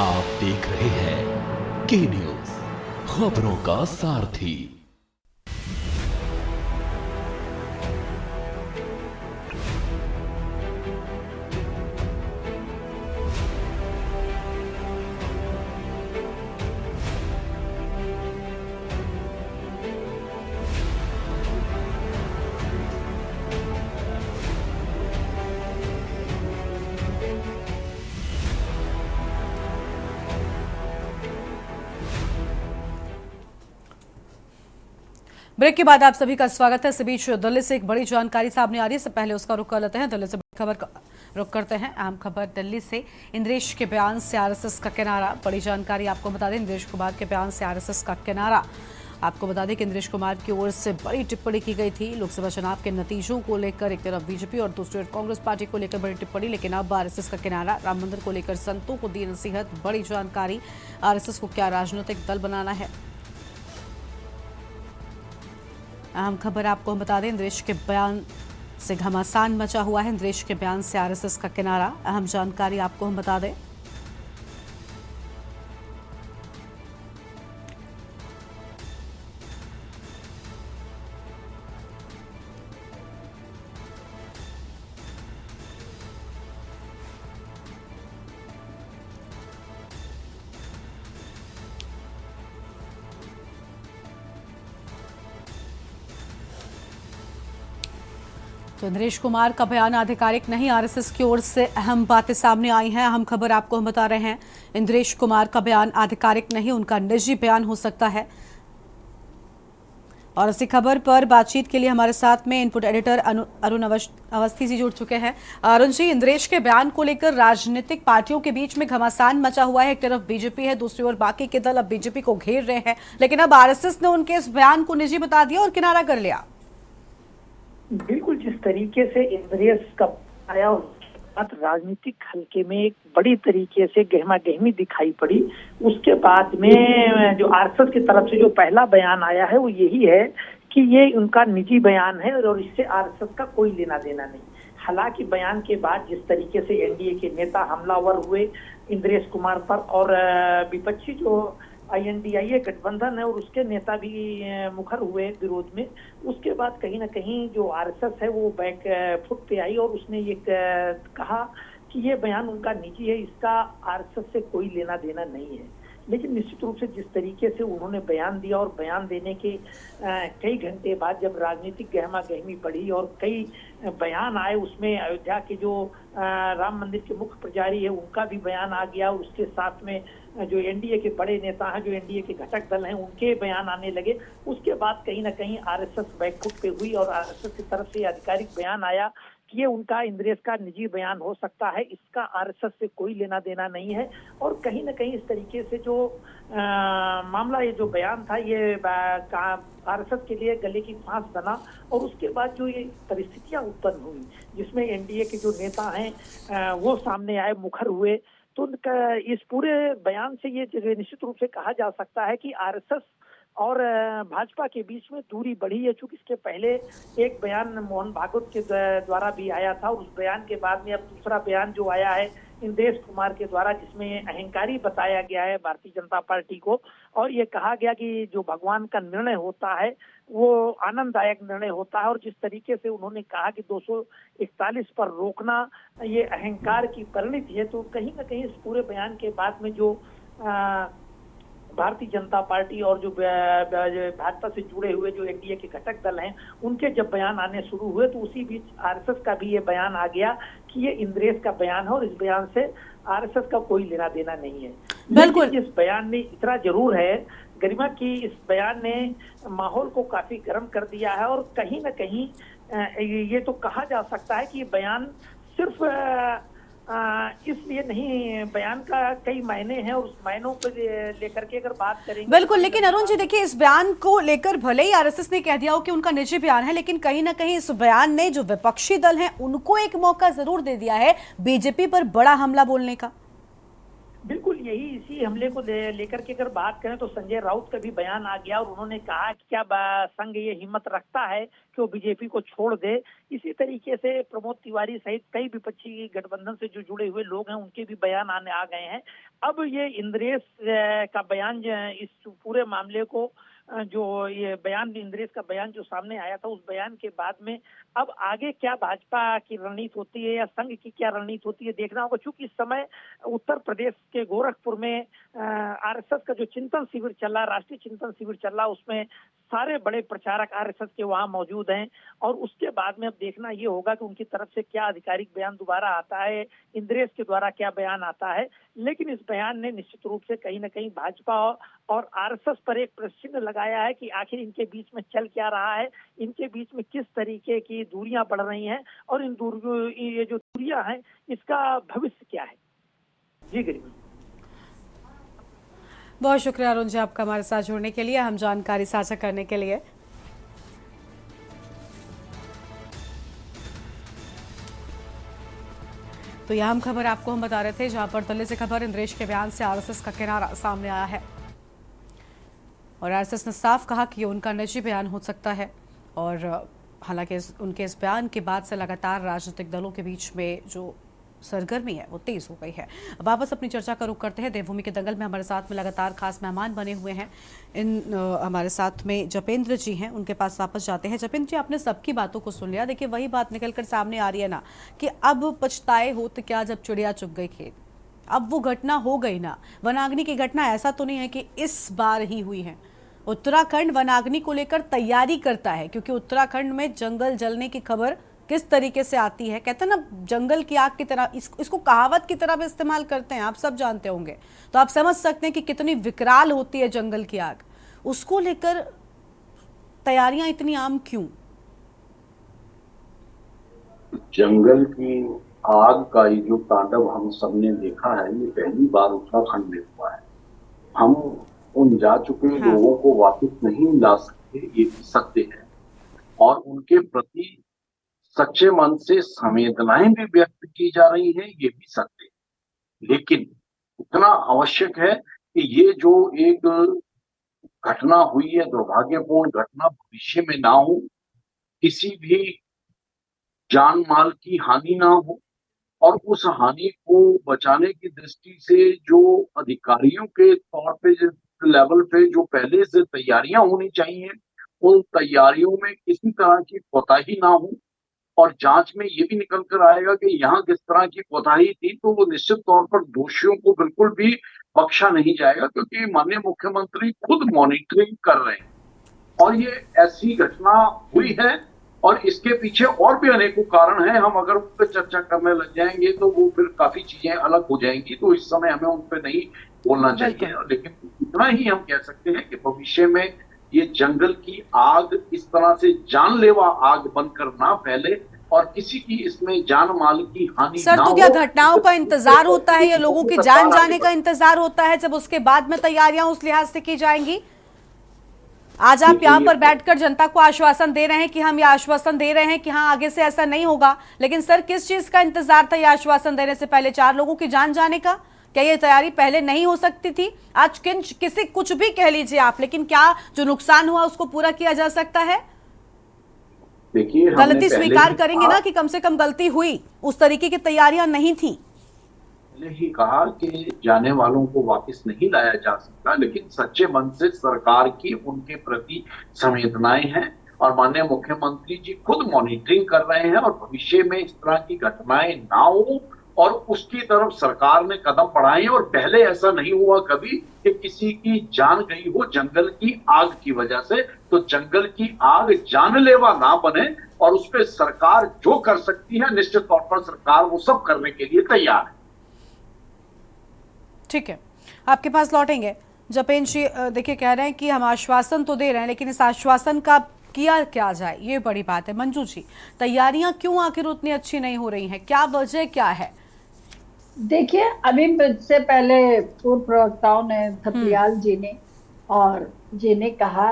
आप देख रहे हैं के न्यूज, खबरों का सारथी। ब्रेक के बाद आप सभी का स्वागत है। इस बीच दिल्ली से एक बड़ी जानकारी सामने आ रही है, इससे पहले उसका रुख कर लेते हैं। दिल्ली से खबर का रुख करते हैं। अहम खबर दिल्ली से, इंद्रेश के बयान से आरएसएस का किनारा। बड़ी जानकारी आपको बता दें, इंद्रेश कुमार के बयान से आरएसएस का किनारा। आपको बता दें कि इंद्रेश कुमार की ओर से बड़ी टिप्पणी की गई थी लोकसभा चुनाव के नतीजों को लेकर। एक तरफ बीजेपी और दूसरी ओर कांग्रेस पार्टी को लेकर बड़ी टिप्पणी, लेकिन अब आरएसएस का किनारा। राम मंदिर को लेकर संतों को दी नसीहत। बड़ी जानकारी, आरएसएस को क्या राजनीतिक दल बनाना है। अहम खबर आपको हम बता दें, इंद्रेश के बयान से घमासान मचा हुआ है। इंद्रेश के बयान से आरएसएस का किनारा। अहम जानकारी आपको हम बता दें। तो इंद्रेश कुमार का बयान आधिकारिक नहीं, आरएसएस की ओर से अहम बातें सामने आई हैं। अहम खबर आपको हम बता रहे हैं, इंद्रेश कुमार का बयान आधिकारिक नहीं, उनका निजी बयान हो सकता है। और इसी खबर पर बातचीत के लिए हमारे साथ में इनपुट एडिटर अरुण अवस्थी जी जुड़ चुके हैं। अरुण जी, इंद्रेश के बयान को लेकर राजनीतिक पार्टियों के बीच में घमासान मचा हुआ है। एक तरफ बीजेपी है, दूसरी ओर बाकी के दल अब बीजेपी को घेर रहे हैं, लेकिन अब आरएसएस ने उनके इस बयान को निजी बता दिया और किनारा कर लिया। बिल्कुल, जिस तरीके से इंद्रेश का आया राजनीतिक हल्के में एक बड़ी तरीके से गहमा गहमी दिखाई पड़ी। उसके बाद में जो आरएसएस की तरफ से जो पहला बयान आया है वो यही है कि ये उनका निजी बयान है और इससे आरएसएस का कोई लेना देना नहीं। हालांकि बयान के बाद जिस तरीके से एनडीए के नेता हमलावर हुए इंद्रेश कुमार पर और विपक्षी जो INDIA गठबंधन है और उसके नेता भी मुखर हुए विरोध में, उसके बाद कहीं ना कहीं जो आरएसएस है वो बैक फुट पे आई और उसने ये कहा कि ये बयान उनका निजी है, इसका आरएसएस से कोई लेना देना नहीं है। लेकिन निश्चित रूप से जिस तरीके से उन्होंने बयान दिया और बयान देने के कई घंटे बाद जब राजनीतिक गहमा गहमी बढ़ी और कई बयान आए, उसमें अयोध्या के जो राम मंदिर के मुख्य पुजारी है उनका भी बयान आ गया और उसके साथ में जो एनडीए के बड़े नेता हैं, जो एनडीए के घटक दल हैं, उनके बयान आने लगे। उसके बाद कहीं ना कहीं आरएसएस बैकफुट पे हुई और आरएसएस की तरफ से आधिकारिक बयान आया कि ये उनका इंद्रेश का निजी बयान हो सकता है, इसका आरएसएस से कोई लेना देना नहीं है। और कहीं ना कहीं इस तरीके से जो मामला, ये जो बयान था, ये आरएसएस के लिए गले की फांस बना। और उसके बाद जो ये परिस्थितियां उत्पन्न हुई जिसमें एनडीए के जो नेता हैं वो सामने आए, मुखर हुए, तो इस पूरे बयान से ये निश्चित रूप से कहा जा सकता है कि आरएसएस और भाजपा के बीच में दूरी बढ़ी है। चूंकि इसके पहले एक बयान मोहन भागवत के द्वारा भी आया था, और उस बयान के बाद में अब दूसरा बयान जो आया है इंद्रेश कुमार के द्वारा, जिसमें अहंकारी बताया गया है भारतीय जनता पार्टी को, और ये कहा गया कि जो भगवान का निर्णय होता है वो आनंददायक निर्णय होता है, और जिस तरीके से उन्होंने कहा कि 241 पर रोकना ये अहंकार की परिणति है, तो कहीं ना कहीं इस पूरे बयान के बाद में जो भारतीय जनता पार्टी और जो भाजपा से जुड़े हुए जो एनडीए के घटक दल हैं, उनके जब बयान आने शुरू हुए तो उसी बीच आरएसएस का भी ये बयान आ गया कि ये इंद्रेश का बयान है और इस बयान से आरएसएस का कोई लेना देना नहीं है। बिल्कुल, इस बयान में इतना जरूर है गरिमा की इस बयान ने माहौल को काफी गर्म कर दिया है, और कहीं ना कहीं ये तो कहा जा सकता है कि ये बयान सिर्फ इसलिए नहीं, बयान का कई मायने हैं और उस मायनों पर लेकर के अगर बात करेंगे। बिल्कुल, लेकिन अरुण जी देखिए, इस बयान को लेकर भले ही आरएसएस ने कह दिया हो कि उनका निजी बयान है, लेकिन कहीं ना कहीं इस बयान ने जो विपक्षी दल हैं उनको एक मौका जरूर दे दिया है बीजेपी पर बड़ा हमला बोलने का। बिल्कुल, यही इसी हमले को लेकर के अगर बात करें तो संजय राउत का भी बयान आ गया, और उन्होंने कहा कि क्या संघ ये हिम्मत रखता है कि वो बीजेपी को छोड़ दे। इसी तरीके से प्रमोद तिवारी सहित कई विपक्षी गठबंधन से जो जुड़े हुए लोग हैं उनके भी बयान आ गए हैं। अब ये इंद्रेश का बयान इस पूरे मामले को जो ये बयान इंद्रेश का बयान जो सामने आया था, उस बयान के बाद में अब आगे क्या भाजपा की रणनीति होती है या संघ की क्या रणनीति होती है देखना होगा। चूंकि इस समय उत्तर प्रदेश के गोरखपुर में आरएसएस का जो चिंतन शिविर चल रहा, राष्ट्रीय चिंतन शिविर चल रहा, उसमें सारे बड़े प्रचारक आरएसएस के वहां मौजूद हैं, और उसके बाद में अब देखना ये होगा कि उनकी तरफ से क्या आधिकारिक बयान दोबारा आता है, इंद्रेश के द्वारा क्या बयान आता है। लेकिन इस बयान ने निश्चित रूप से कहीं ना कहीं भाजपा और आरएसएस पर एक प्रश्न लगाया है कि आखिर इनके बीच में चल क्या रहा है, इनके बीच में किस तरीके की दूरियां बढ़ रही हैं, और इन ये जो दूरियां हैं इसका भविष्य क्या है। जी गरिमा, बहुत शुक्रिया अरुण जी आपका हमारे साथ जुड़ने के लिए, हम जानकारी साझा करने के लिए। तो यह हम खबर आपको हम बता रहे थे, जहां पर दिल्ली से खबर इंद्रेश के बयान से आरएसएस का किनारा सामने आया है, और आरएसएस ने साफ कहा कि ये उनका निजी बयान हो सकता है। और हालांकि उनके इस बयान के बाद से लगातार राजनीतिक दलों के बीच में जो सरगर्मी है वो तेज हो गई है। अब वापस अपनी चर्चा का रुख करते हैं। देवभूमि के दंगल में हमारे साथ में लगातार खास मेहमान बने हुए हैं। हमारे साथ में जपेंद्र जी हैं, उनके पास वापस जाते हैं। जपेंद्र जी, आपने सबकी बातों को सुन लिया। देखिए, वही बात निकलकर सामने आ रही है ना कि अब पछताए हो तो क्या जब चिड़िया चुग गई खेत। अब वो घटना हो गई ना, वनाग्नि की घटना ऐसा तो नहीं है कि इस बार ही हुई है। उत्तराखंड वनाग्नि को लेकर तैयारी करता है, क्योंकि उत्तराखंड में जंगल जलने की खबर किस तरीके से आती है, कहते हैं ना जंगल की आग की तरह, इसको कहावत की तरह भी इस्तेमाल करते हैं, आप सब जानते होंगे। तो आप समझ सकते हैं कि कितनी विकराल होती है जंगल की आग। उसको लेकर तैयारियां इतनी आम क्यों? जंगल की आग का ये जो तांडव हम सबने देखा है, ये पहली बार उत्तराखंड में हुआ है। हम उन जा चुके लोगों को वापस नहीं ला सकते, ये भी सत्य है, और उनके प्रति सच्चे मन से संवेदनाएं भी व्यक्त की जा रही हैं, ये भी सत्य है। लेकिन इतना आवश्यक है कि ये जो एक घटना हुई है, दुर्भाग्यपूर्ण घटना, भविष्य में ना हो, किसी भी जान माल की हानि ना हो, और उस हानि को बचाने की दृष्टि से जो अधिकारियों के तौर पे लेवल पे जो पहले से तैयारियां होनी चाहिए, उन तैयारियों में किसी तरह की कोताही ना हो, और जांच में ये भी निकल कर आएगा कि यहाँ किस तरह की कोताही थी, तो वो निश्चित तौर पर दोषियों को बिल्कुल भी बख्शा नहीं जाएगा, क्योंकि माननीय मुख्यमंत्री खुद मॉनिटरिंग कर रहे हैं, और ये ऐसी घटना हुई है, और इसके पीछे और भी अनेकों कारण हैं। हम अगर उन पर चर्चा करने लग जाएंगे तो वो फिर काफी चीजें अलग हो जाएंगी, तो इस समय हमें उन पर नहीं बोलना चाहिए। लेकिन इतना ही हम कह सकते हैं कि भविष्य में ये जंगल की आग इस तरह से जानलेवा आग बनकर ना फैले, और किसी की इसमें जान माल की हानि सर, तो क्या घटनाओं का इंतजार होता है या लोगों की जान जाने का इंतजार होता है, जब उसके बाद में तैयारियां उस लिहाज से की जाएंगी? आज आप यहाँ पर बैठकर जनता को आश्वासन दे रहे हैं कि हम ये आश्वासन दे रहे हैं कि हाँ आगे से ऐसा नहीं होगा, लेकिन सर किस चीज का इंतजार था ये आश्वासन देने से पहले? 4 लोगों की जान जाने का? क्या ये तैयारी पहले नहीं हो सकती थी? आज किसी कुछ भी कह लीजिए आप, लेकिन क्या जो नुकसान हुआ उसको पूरा किया जा सकता है? देखिए, गलती स्वीकार करेंगे ना कि कम से कम गलती हुई, उस तरीके की तैयारियां नहीं थी। पहले ही कहा कि जाने वालों को वापस नहीं लाया जा सकता, लेकिन सच्चे मन से सरकार की उनके प्रति संवेदनाएं हैं और माननीय मुख्यमंत्री जी खुद मॉनिटरिंग कर रहे हैं और भविष्य में इस तरह की घटनाएं ना हो और उसकी तरफ सरकार ने कदम बढ़ाए। और पहले ऐसा नहीं हुआ कभी कि किसी की जान गई हो जंगल की आग की वजह से, तो जंगल की आग जानलेवा ना बने और उस पर सरकार जो कर सकती है निश्चित तौर पर सरकार वो सब करने के लिए तैयार है। ठीक है, आपके पास लौटेंगे। जपेन जी देखिए कह रहे हैं कि हम आश्वासन तो दे रहे हैं, लेकिन इस आश्वासन का किया क्या जाए ये बड़ी बात है। मंजू जी, तैयारियां क्यों आखिर उतनी अच्छी नहीं हो रही हैं, क्या वजह क्या है? देखिए, अभी मुझसे पहले पूर्व प्रवक्ताओं ने, थपलियाल जी ने और जी ने कहा,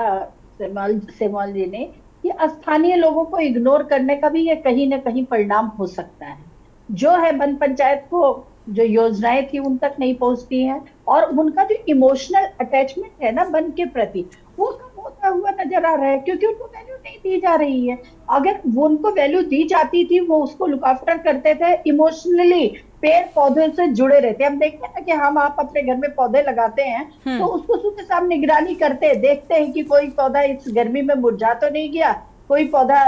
सेमवाल जी ने, कि स्थानीय लोगों को इग्नोर करने का भी ये कहीं ना कहीं परिणाम हो सकता है। जो है वन पंचायत को जो योजनाएं थी उन तक नहीं पहुंचती हैं और उनका जो इमोशनल अटैचमेंट है ना वन के प्रति, वो कम होता हुआ नजर आ रहा है, क्योंकि उनको वैल्यू नहीं दी जा रही है। अगर वो उनको वैल्यू दी जाती थी, वो उसको लुक आफ्टर करते थे, इमोशनली पेड़ पौधों से जुड़े रहते। हम देखते हैं ना कि हम आप अपने घर में पौधे लगाते हैं तो उसको सुबह शाम निगरानी करते हैं, देखते हैं कि कोई पौधा इस गर्मी में मुरझा तो नहीं गया, कोई पौधा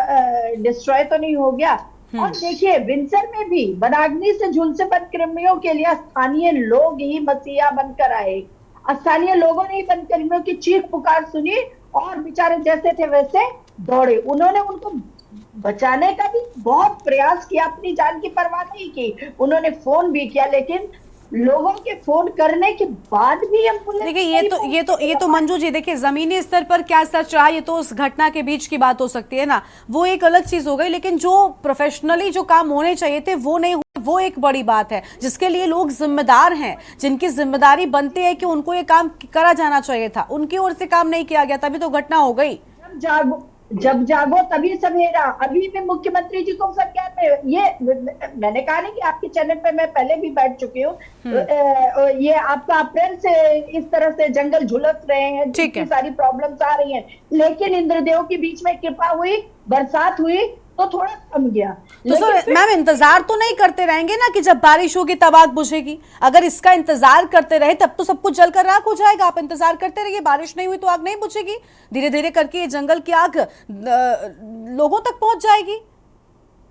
डिस्ट्रॉय तो नहीं हो गया। और देखिए, विंसर में भी वनाग्नि से झुलसे वनकर्मियों के लिए स्थानीय लोग ही मसीहा बनकर आए। स्थानीय लोगों ने ही वनकर्मियों की चीख पुकार सुनी और बेचारे जैसे थे वैसे दौड़े। उन्होंने उनको बचाने का भी बहुत प्रयास किया, अपनी जान की परवाह नहीं की। उन्होंने फोन भी किया, लेकिन लोगों के फोन करने के बाद भी एम्बुलेंस। देखिए ये तो मंजू जी, देखिए जमीनी स्तर पर क्या सच रहा ये तो उस घटना के बीच की बात हो सकती है ना, वो एक अलग चीज हो गई, लेकिन जो प्रोफेशनली जो काम होने चाहिए थे वो नहीं हुए, वो एक बड़ी बात है जिसके लिए लोग जिम्मेदार हैं, जिनकी जिम्मेदारी बनती है कि उनको ये काम करा जाना चाहिए था, उनकी ओर से काम नहीं किया गया, तभी तो घटना हो गई। जब जागो तभी सवेरा। अभी भी मुख्यमंत्री जी को सरकार में ये मैंने कहा नहीं कि आपके चैनल पे मैं पहले भी बैठ चुकी हूँ, ये आपका अप्रैल से इस तरह से जंगल झुलस रहे हैं, इतनी सारी प्रॉब्लम्स आ रही हैं, लेकिन इंद्रदेव के बीच में कृपा हुई, बरसात हुई तो थोड़ा कम गया। तो सर मैम, इंतजार तो नहीं करते रहेंगे ना कि जब बारिश होगी तब आग बुझेगी? अगर इसका इंतजार करते रहे तब तो सब कुछ जलकर राख हो जाएगा। आप इंतजार करते रहिए, बारिश नहीं हुई तो आग नहीं बुझेगी, धीरे धीरे करके ये जंगल की आग लोगों तक पहुंच जाएगी।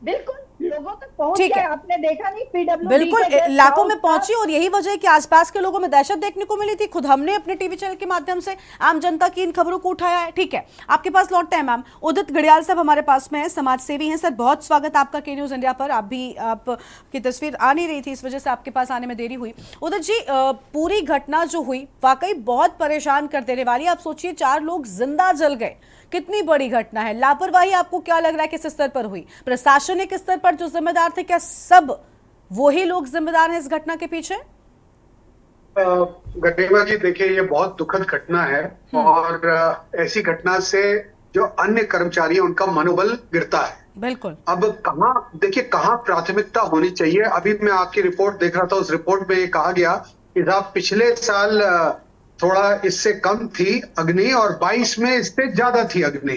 बिल्कुल लोगों तक पहुंच गया, आपने देखा नहीं पीडब्ल्यूडी बिल्कुल इलाकों में पहुंची और यही वजह है कि आसपास के लोगों में दहशत देखने को मिली थी। खुद हमने अपने टीवी चैनल के माध्यम से आम जनता की इन खबरों को उठाया है। ठीक है, आपके पास लौटते हैं मैम। उदित घड़ियाल साहब हमारे पास में है, समाज सेवी हैं। सर बहुत स्वागत आपका के न्यूज इंडिया पर। आपकी तस्वीर आ नहीं रही थी, इस वजह से आपके पास आने में देरी हुई। उदित जी, पूरी घटना जो हुई वाकई बहुत परेशान कर देने वाली। आप सोचिए 4 लोग जिंदा जल गए, कितनी बड़ी घटना है। लापरवाही आपको क्या लग रहा है किस स्तर पर हुई? प्रशासनिक स्तर पर जो जिम्मेदार थे, क्या सब वही लोग जिम्मेदार हैं इस घटना के पीछे? गरिमा जी, देखिए ये बहुत दुखद घटना है और ऐसी घटना से जो अन्य कर्मचारी हैं उनका मनोबल गिरता है। बिल्कुल। अब कहाँ प्राथमिकता होनी चाहिए? अभी मैं आपकी रिपोर्ट देख रहा था, उस रिपोर्ट में ये कहा गया कि साहब पिछले साल थोड़ा इससे कम थी अग्नि और 22 में इससे ज्यादा थी अग्नि।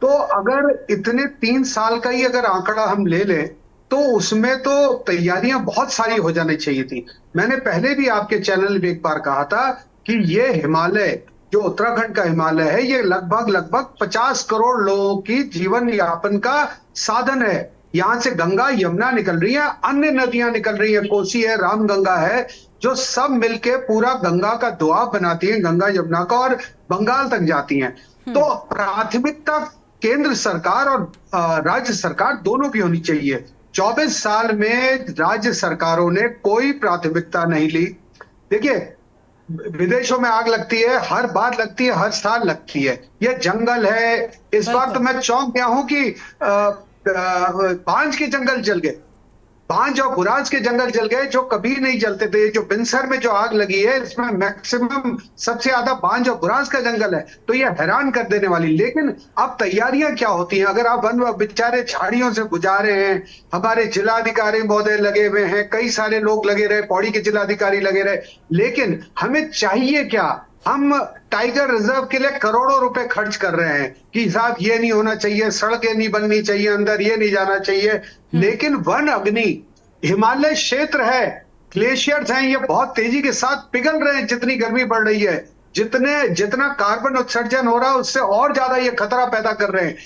तो अगर इतने 3 साल का ही अगर आंकड़ा हम ले लें तो उसमें तो तैयारियां बहुत सारी हो जानी चाहिए थी। मैंने पहले भी आपके चैनल में एक बार कहा था कि ये हिमालय, जो उत्तराखंड का हिमालय है, ये लगभग 50 करोड़ लोगों की जीवन यापन का साधन है। यहाँ से गंगा यमुना निकल रही है, अन्य नदियां निकल रही है, कोसी है, रामगंगा है, जो सब मिलके पूरा गंगा का दोआब बनाती हैं, गंगा यमुना का, और बंगाल तक जाती हैं। तो प्राथमिकता केंद्र सरकार और राज्य सरकार दोनों की होनी चाहिए। 24 साल में राज्य सरकारों ने कोई प्राथमिकता नहीं ली। देखिए, विदेशों में आग लगती है, हर बार लगती है, हर साल लगती है। ये जंगल है, इस बार तो मैं चौंक गया हूं कि 5 के जंगल जल गए। बांज और बुरांस के जंगल जल गए जो कभी नहीं जलते थे। जो बिनसर में जो आग लगी है इसमें मैक्सिमम सबसे ज्यादा बांज और बुरांस का जंगल है, तो ये हैरान कर देने वाली। लेकिन अब तैयारियां क्या होती हैं? अगर आप वन बेचारे झाड़ियों से बुझा रहे हैं, हमारे जिलाधिकारी महोदय लगे हुए हैं, कई सारे लोग लगे रहे, पौड़ी के जिलाधिकारी लगे रहे, लेकिन हमें चाहिए क्या? हम टाइगर रिजर्व के लिए करोड़ों रुपए खर्च कर रहे हैं कि साहब ये नहीं होना चाहिए, सड़कें नहीं बननी चाहिए, अंदर ये नहीं जाना चाहिए, लेकिन वन अग्नि हिमालय क्षेत्र है, ग्लेशियर्स हैं, ये बहुत तेजी के साथ पिघल रहे हैं। जितनी गर्मी बढ़ रही है, जितना कार्बन उत्सर्जन हो रहा है, उससे और ज्यादा ये खतरा पैदा कर रहे हैं।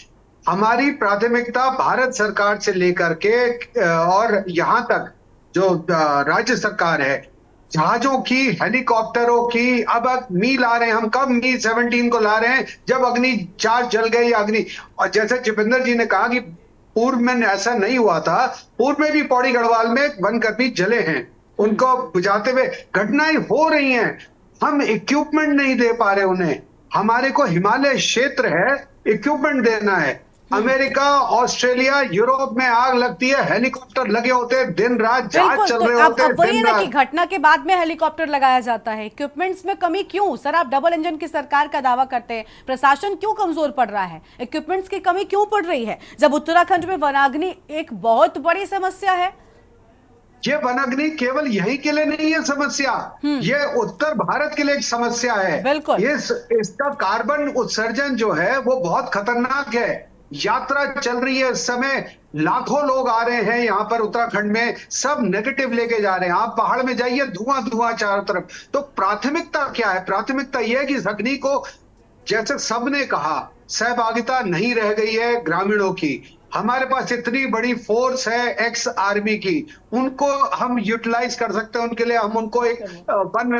हमारी प्राथमिकता भारत सरकार से लेकर के और यहां तक जो राज्य सरकार है, जहाजों की, हेलीकॉप्टरों की, अब मी ला रहे हैं हम। कब मी 17 को ला रहे हैं? जब अग्नि 4 जल गई अग्नि। और जैसे जितेंद्र जी ने कहा कि पूर्व में ऐसा नहीं हुआ था, पूर्व में भी पौड़ी गढ़वाल में वनकर्मी जले हैं, उनको बुझाते हुए घटनाएं हो रही हैं। हम इक्विपमेंट नहीं दे पा रहे उन्हें। हमारे को हिमालय क्षेत्र है, इक्विपमेंट देना है। अमेरिका, ऑस्ट्रेलिया, यूरोप में आग लगती है, हेलीकॉप्टर लगे होते हैं, दिन रात जहाज चल रहे होते हैं। अब वही ना कि घटना के बाद में हेलीकॉप्टर लगाया जाता है। इक्विपमेंट्स में कमी क्यों? सर, आप डबल इंजन की सरकार का दावा करते हैं, प्रशासन क्यों कमजोर पड़ रहा है? इक्विपमेंट्स की कमी क्यों पड़ रही है जब उत्तराखंड में वनाग्नि एक बहुत बड़ी समस्या है? ये वनाग्नि केवल यहीं के लिए नहीं है समस्या, ये उत्तर भारत के लिए एक समस्या है। बिल्कुल। इसका कार्बन उत्सर्जन जो है वो बहुत खतरनाक है। यात्रा चल रही है इस समय, लाखों लोग आ रहे हैं यहाँ पर उत्तराखंड में, सब नेगेटिव लेके जा रहे हैं। आप पहाड़ में जाइए, धुआं धुआं चारों तरफ। तो प्राथमिकता क्या है? प्राथमिकता यह है कि इस अग्नि को, जैसे सबने कहा, सहभागिता नहीं रह गई है ग्रामीणों की। हमारे पास इतनी बड़ी फोर्स है एक्स आर्मी की, उनको हम यूटिलाइज कर सकते हैं। उनके लिए हम उनको एक वन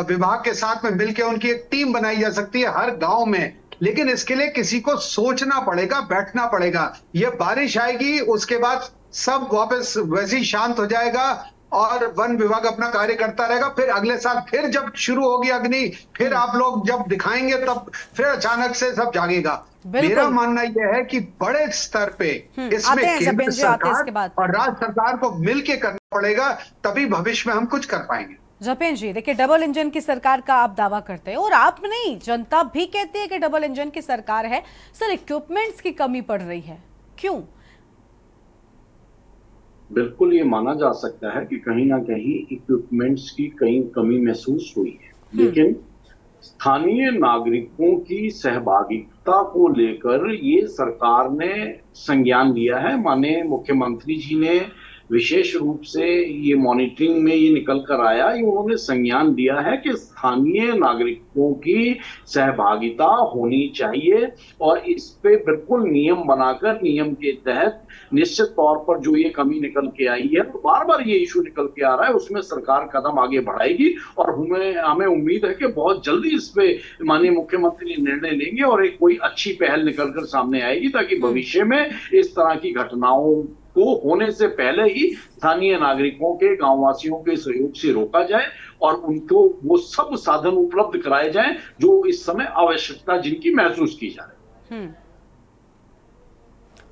विभाग के साथ में मिलकर उनकी एक टीम बनाई जा सकती है हर गांव में। लेकिन इसके लिए किसी को सोचना पड़ेगा, बैठना पड़ेगा। ये बारिश आएगी, उसके बाद सब वापस वैसे ही शांत हो जाएगा और वन विभाग अपना कार्य करता रहेगा। फिर अगले साल फिर जब शुरू होगी अग्नि, फिर आप लोग जब दिखाएंगे तब फिर अचानक से सब जागेगा। मेरा मानना यह है कि बड़े स्तर पे इसमें केंद्र सरकार और राज्य सरकार को मिलकर करना पड़ेगा, तभी भविष्य में हम कुछ कर पाएंगे। जपेन जी, देखिए, डबल इंजन की सरकार का आप दावा करते हैं और आप नहीं, जनता भी कहती है कि डबल इंजन की सरकार है। सर, इक्विपमेंट्स की कमी पड़ रही है, क्यों? बिल्कुल ये माना जा सकता है कि कहीं ना कहीं इक्विपमेंट्स की कहीं कमी महसूस हुई है, लेकिन स्थानीय नागरिकों की सहभागिता को लेकर ये सरकार ने संज्ञान लिया है। माननीय मुख्यमंत्री जी ने विशेष रूप से ये मॉनिटरिंग में ये निकल कर आया, उन्होंने संज्ञान दिया है कि स्थानीय नागरिकों की सहभागिता होनी चाहिए और इस पे बिल्कुल नियम बनाकर, नियम के तहत निश्चित तौर पर जो ये कमी निकल के आई है, तो बार बार ये इशू निकल के आ रहा है, उसमें सरकार कदम आगे बढ़ाएगी और हमें उम्मीद है कि बहुत जल्दी इस पे माननीय मुख्यमंत्री निर्णय लेंगे और एक कोई अच्छी पहल निकल कर सामने आएगी, ताकि भविष्य में इस तरह की घटनाओं को होने से पहले ही स्थानीय नागरिकों के, गांववासियों के सहयोग से रोका जाए और उनको वो सब साधन उपलब्ध कराए जाएं जो इस समय आवश्यकता जिनकी महसूस की जा रही है।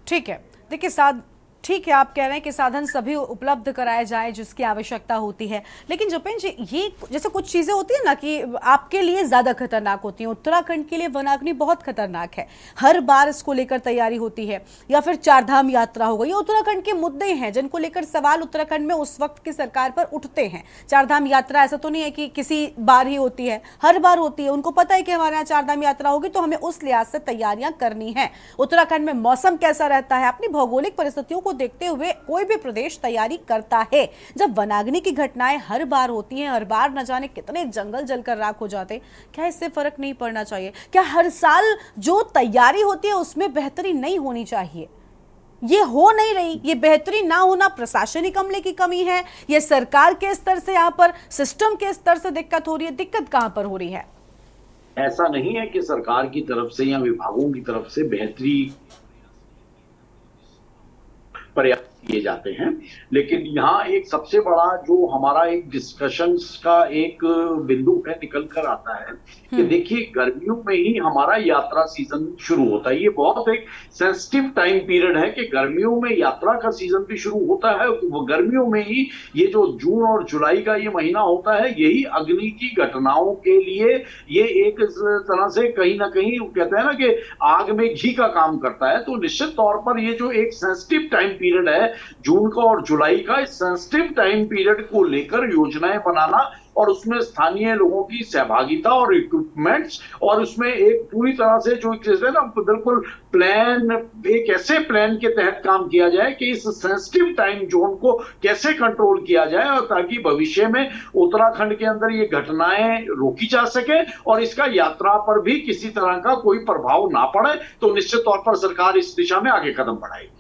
ठीक है, देखिए, ठीक है, आप कह रहे हैं कि साधन सभी उपलब्ध कराए जाए जिसकी आवश्यकता होती है, लेकिन जपेन जी, ये जैसे कुछ चीजें होती है ना कि आपके लिए ज्यादा खतरनाक होती हैं, उत्तराखंड के लिए वनाग्नि बहुत खतरनाक है, हर बार इसको लेकर तैयारी होती है। या फिर चारधाम यात्रा हो गई, ये उत्तराखंड के मुद्दे हैं जिनको लेकर सवाल उत्तराखंड में उस वक्त की सरकार पर उठते हैं। चारधाम यात्रा ऐसा तो नहीं है कि किसी बार ही होती है, हर बार होती है। उनको पता है कि हमारे यहाँ चारधाम यात्रा होगी तो हमें उस लिहाज से तैयारियां करनी है। उत्तराखंड में मौसम कैसा रहता है, अपनी भौगोलिक परिस्थितियों को देखते हुए कोई भी प्रदेश तैयारी करता है। जब वनाग्नि की घटनाएं हर बार होती हैं, हर बार न जाने कितने जंगल जलकर राख हो जाते, क्या इससे फर्क नहीं पड़ना चाहिए? क्या हर साल जो तैयारी होती है उसमें बेहतरी नहीं होनी चाहिए? ये हो नहीं रही। ये बेहतरी ना होना प्रशासनिक अमले की कमी है, ये सरकार के स्तर से, यहाँ पर सिस्टम के स्तर से दिक्कत हो रही है? दिक्कत कहां पर हो रही है? ऐसा नहीं है कि सरकार की तरफ से या विभागों की तरफ से बेहतरी प्रयास किए जाते हैं। लेकिन यहाँ एक सबसे बड़ा जो हमारा एक डिस्कशंस का एक बिंदु है निकल कर आता है कि देखिए गर्मियों में ही हमारा यात्रा सीजन शुरू होता है। ये बहुत एक सेंसिटिव टाइम पीरियड है कि गर्मियों में यात्रा का सीजन भी शुरू होता है। वो गर्मियों में ही ये जो जून और जुलाई का ये महीना होता है, यही अग्नि की घटनाओं के लिए ये एक तरह से कहीं ना कहीं कहते हैं ना कि आग में घी का काम करता है। तो निश्चित तौर पर ये जो एक सेंसिटिव टाइम पीरियड है जून का और जुलाई का, इस सेंसिटिव टाइम पीरियड को लेकर योजनाएं बनाना और उसमें स्थानीय लोगों की सहभागिता और इक्विपमेंट्स और उसमें एक पूरी तरह से जो है ना बिल्कुल प्लान, एक ऐसे प्लान के तहत काम किया जाए कि इस सेंसिटिव टाइम जोन को कैसे कंट्रोल किया जाए और ताकि भविष्य में उत्तराखंड के अंदर ये घटनाएं रोकी जा सके और इसका यात्रा पर भी किसी तरह का कोई प्रभाव ना पड़े। तो निश्चित तौर पर सरकार इस दिशा में आगे कदम बढ़ाएगी।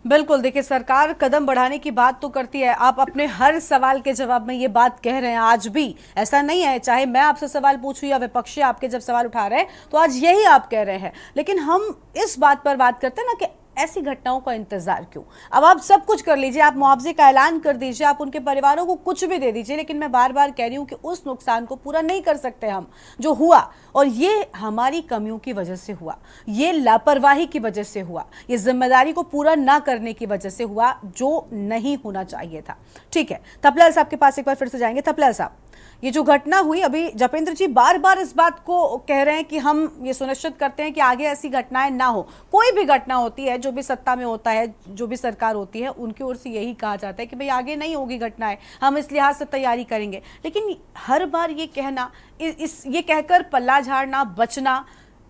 बिल्कुल, देखिए सरकार कदम बढ़ाने की बात तो करती है। आप अपने हर सवाल के जवाब में ये बात कह रहे हैं, आज भी ऐसा नहीं है, चाहे मैं आपसे सवाल पूछूं या विपक्षी आपके जब सवाल उठा रहे हैं तो आज यही आप कह रहे हैं। लेकिन हम इस बात पर बात करते हैं ना कि ऐसी घटनाओं का इंतजार क्यों। अब आप सब कुछ कर लीजिए, आप मुआवजे का ऐलान कर दीजिए, आप उनके परिवारों को कुछ भी दे दीजिए, लेकिन मैं बार बार कह रही हूं कि उस नुकसान को पूरा नहीं कर सकते हम जो हुआ, और ये हमारी कमियों की वजह से हुआ, ये लापरवाही की वजह से हुआ, ये जिम्मेदारी को पूरा ना करने की वजह से हुआ जो नहीं होना चाहिए था। ठीक है, थपलाल साहब के पास एक बार फिर से जाएंगे। थपलाल साहब, ये जो घटना हुई, अभी जपेंद्र जी बार बार इस बात को कह रहे हैं कि हम ये सुनिश्चित करते हैं कि आगे ऐसी घटनाएं ना हो। कोई भी घटना होती है, जो भी सत्ता में होता है, जो भी सरकार होती है, उनकी ओर से यही कहा जाता है कि भाई आगे नहीं होगी घटनाएं, हम इस लिहाज से तैयारी करेंगे। लेकिन हर बार ये कहना, ये कहकर पल्ला झाड़ना, बचना,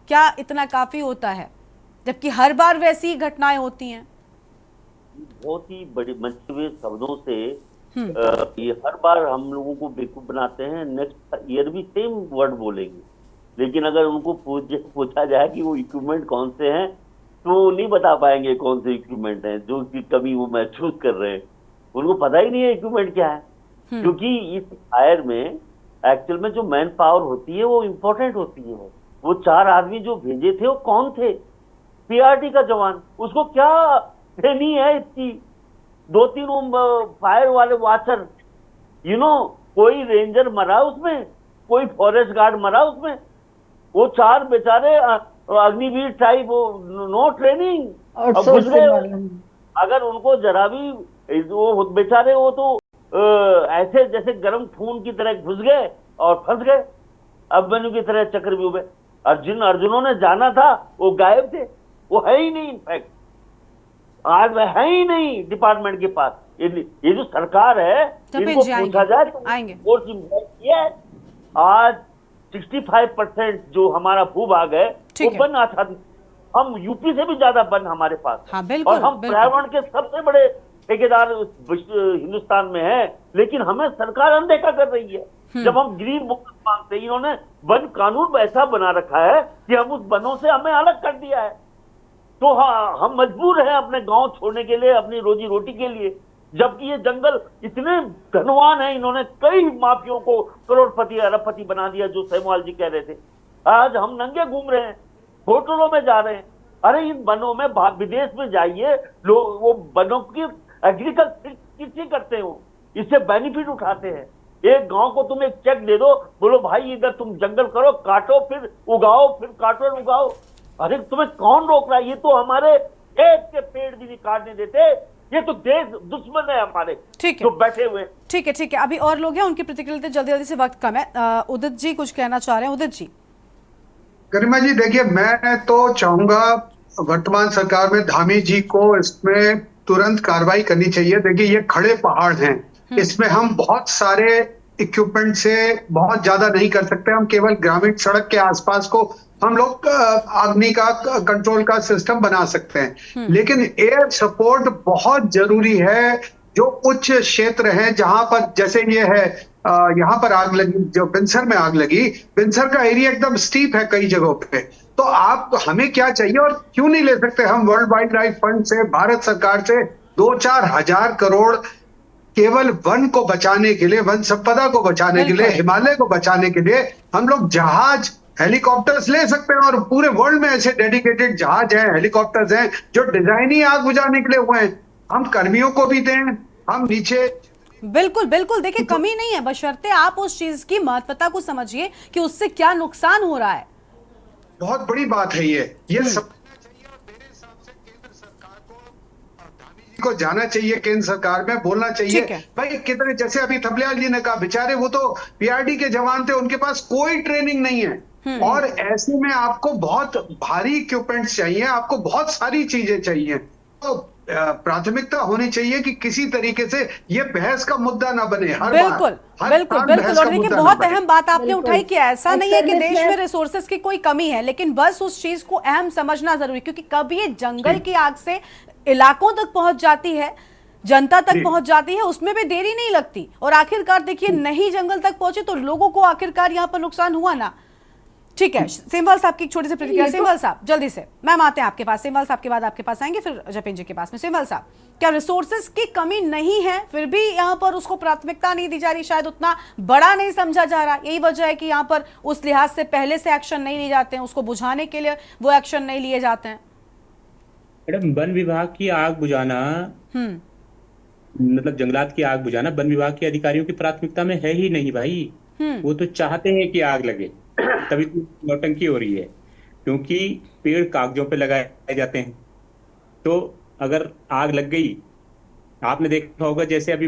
क्या इतना काफी होता है जबकि हर बार वैसी घटनाएं होती हैं? बहुत ही बड़े मंचे हुए शब्दों से ये हर बार हम लोगों को बेवकूफ बनाते हैं। नेक्स्ट ईयर भी सेम वर्ड बोलेंगे, लेकिन अगर उनको पूछा जाए कि वो इक्विपमेंट कौन से हैं तो वो नहीं बता पाएंगे कौन से इक्विपमेंट हैं जो की कमी वो महसूस कर रहे हैं। उनको पता ही नहीं है इक्विपमेंट क्या है, क्योंकि इस फायर में एक्चुअल में जो मैन पावर होती है वो इम्पोर्टेंट होती है। वो 4 आदमी जो भेजे थे वो कौन थे? पीआरटी का जवान, उसको क्या ट्रेनिंग है इसकी? 2-3 फायर वाले वाचर, कोई रेंजर मरा उसमें, कोई फॉरेस्ट गार्ड मरा उसमें। वो 4 बेचारे अग्निवीर टाइप, नो ट्रेनिंग, घुस गए। अगर उनको जरा भी वो बेचारे वो तो ऐसे जैसे गर्म खून की तरह घुस गए और फंस गए, अभिमन्यु की तरह चक्रव्यूह में। अर्जुनों ने जाना था वो गायब थे, वो है ही नहीं। इनफैक्ट आज वह है ही नहीं डिपार्टमेंट के पास। ये जो सरकार है इनको पूछा जाए तो आज 65% जो हमारा भूभाग है वो वन आच्छादित। हम यूपी से भी ज्यादा वन हमारे पास। हाँ, बिल्कुल, और हम पर्यावरण के सबसे बड़े ठेकेदार हिंदुस्तान में है, लेकिन हमें सरकार अनदेखा कर रही है। जब हम ग्रीन बोनस मांगते हैं, इन्होंने वन कानून ऐसा बना रखा है कि हम उस वनों से हमें अलग कर दिया है। तो हाँ, हम मजबूर हैं अपने गांव छोड़ने के लिए, अपनी रोजी रोटी के लिए, जबकि ये जंगल इतने धनवान है। इन्होंने कई माफियों को करोड़पति अरबपति बना दिया, जो सेमवाल जी कह रहे थे। आज हम नंगे घूम रहे हैं, होटलों में जा रहे हैं। अरे इन वनों में विदेश में जाइए, लोग वो वनों की एग्रीकल्चर करते हो, इससे बेनिफिट उठाते हैं। एक गांव को तुम एक चेक दे दो, बोलो भाई इधर तुम जंगल करो, काटो फिर उगाओ, फिर काटो और उगाओ। अरे तुम्हें कौन रोक रहा है? ये तो हमारे एक के पेड़ भी नहीं काटने देते। ये तो देश दुश्मन है हमारे, जो बैठे हुए। ठीक है, अभी और लोग हैं, उनकी प्रतिक्रिया लेते, जल्दी से, वक्त कम है। उदित जी कुछ कहना चाह रहे हैं। उदित जी। गरिमा जी, देखिए मैं तो चाहूंगा वर्तमान सरकार में धामी जी को इसमें तुरंत कार्रवाई करनी चाहिए। देखिए ये खड़े पहाड़ हैं, इसमें हम बहुत सारे इक्विपमेंट से बहुत ज्यादा नहीं कर सकते। हम केवल ग्रामीण सड़क के आसपास को हम लोग अग्नि का कंट्रोल का सिस्टम बना सकते हैं, लेकिन एयर सपोर्ट बहुत जरूरी है। जो उच्च क्षेत्र हैं जहां पर, जैसे ये है यहाँ पर आग लगी, जो बिनसर में आग लगी, बिनसर का एरिया एकदम स्टीप है कई जगहों पे। तो आप हमें क्या चाहिए और क्यों नहीं ले सकते हम वर्ल्ड वाइल्ड लाइफ फंड से, भारत सरकार से 2-4 हजार करोड़ केवल वन को बचाने के लिए, वन संपदा को बचाने के लिए, हिमालय को बचाने के लिए हम लोग जहाज, हेलीकॉप्टर्स ले सकते हैं। और पूरे वर्ल्ड में ऐसे डेडिकेटेड जहाज हैं, हेलीकॉप्टर्स हैं जो डिजाइन ही आग बुझाने के लिए हुए हैं। हम कर्मियों को भी दें, हम नीचे। बिल्कुल बिल्कुल, देखिए कमी नहीं है, बशर्ते आप उस चीज की महत्वता को समझिए कि उससे क्या नुकसान हो रहा है। बहुत बड़ी बात है ये समझना चाहिए और मेरे हिसाब से केंद्र सरकार को, धामी जी को जाना चाहिए केंद्र सरकार में, बोलना चाहिए भाई कितने, जैसे अभी थपलियाल जी ने कहा, बेचारे वो तो पीआरडी के जवान थे, उनके पास कोई ट्रेनिंग नहीं है और ऐसे में आपको बहुत भारी इक्विपमेंट्स चाहिए, आपको बहुत सारी चीजें चाहिए। तो प्राथमिकता होनी चाहिए कि किसी तरीके से ये बहस का मुद्दा ना बने हर बिल्कुल बार, बिल्कुल बिल्कुल। और देखिए बहुत अहम बात आपने उठाई कि ऐसा नहीं है कि देश में रिसोर्सेज की कोई कमी है, लेकिन बस उस चीज को अहम समझना जरूरी, क्योंकि कब ये जंगल की आग से इलाकों तक पहुंच जाती है, जनता तक पहुंच जाती है, उसमें भी देरी नहीं लगती और आखिरकार देखिए नहीं जंगल तक पहुंचे तो लोगों को आखिरकार यहाँ पर नुकसान हुआ ना। ठीक है, सेमवाल साहब की एक छोटी सी प्रतिक्रिया। सेमवाल साहब जल्दी से, मैम आते हैं आपके पास, सेमवाल साहब के बाद आपके पास आएंगे, फिर जपेंद्र जी के पास में। सेमवाल साहब, क्या रिसोर्सेज की कमी नहीं है फिर भी यहाँ पर उसको प्राथमिकता नहीं दी जा रही, शायद उतना बड़ा नहीं समझा जा रहा, यही वजह है कि यहाँ पर उस लिहाज से पहले से एक्शन नहीं लिए जाते हैं, उसको बुझाने के लिए वो एक्शन नहीं लिए जाते हैं? मैडम, वन विभाग की आग बुझाना, मतलब जंगलात की आग बुझाना वन विभाग के अधिकारियों की प्राथमिकता में है ही नहीं भाई। वो तो चाहते हैं कि आग लगे, तभी तो नौटंकी हो रही है, क्योंकि पेड़ कागजों पे लगाए जाते हैं। तो अगर आग लग गई, आपने देखा होगा जैसे अभी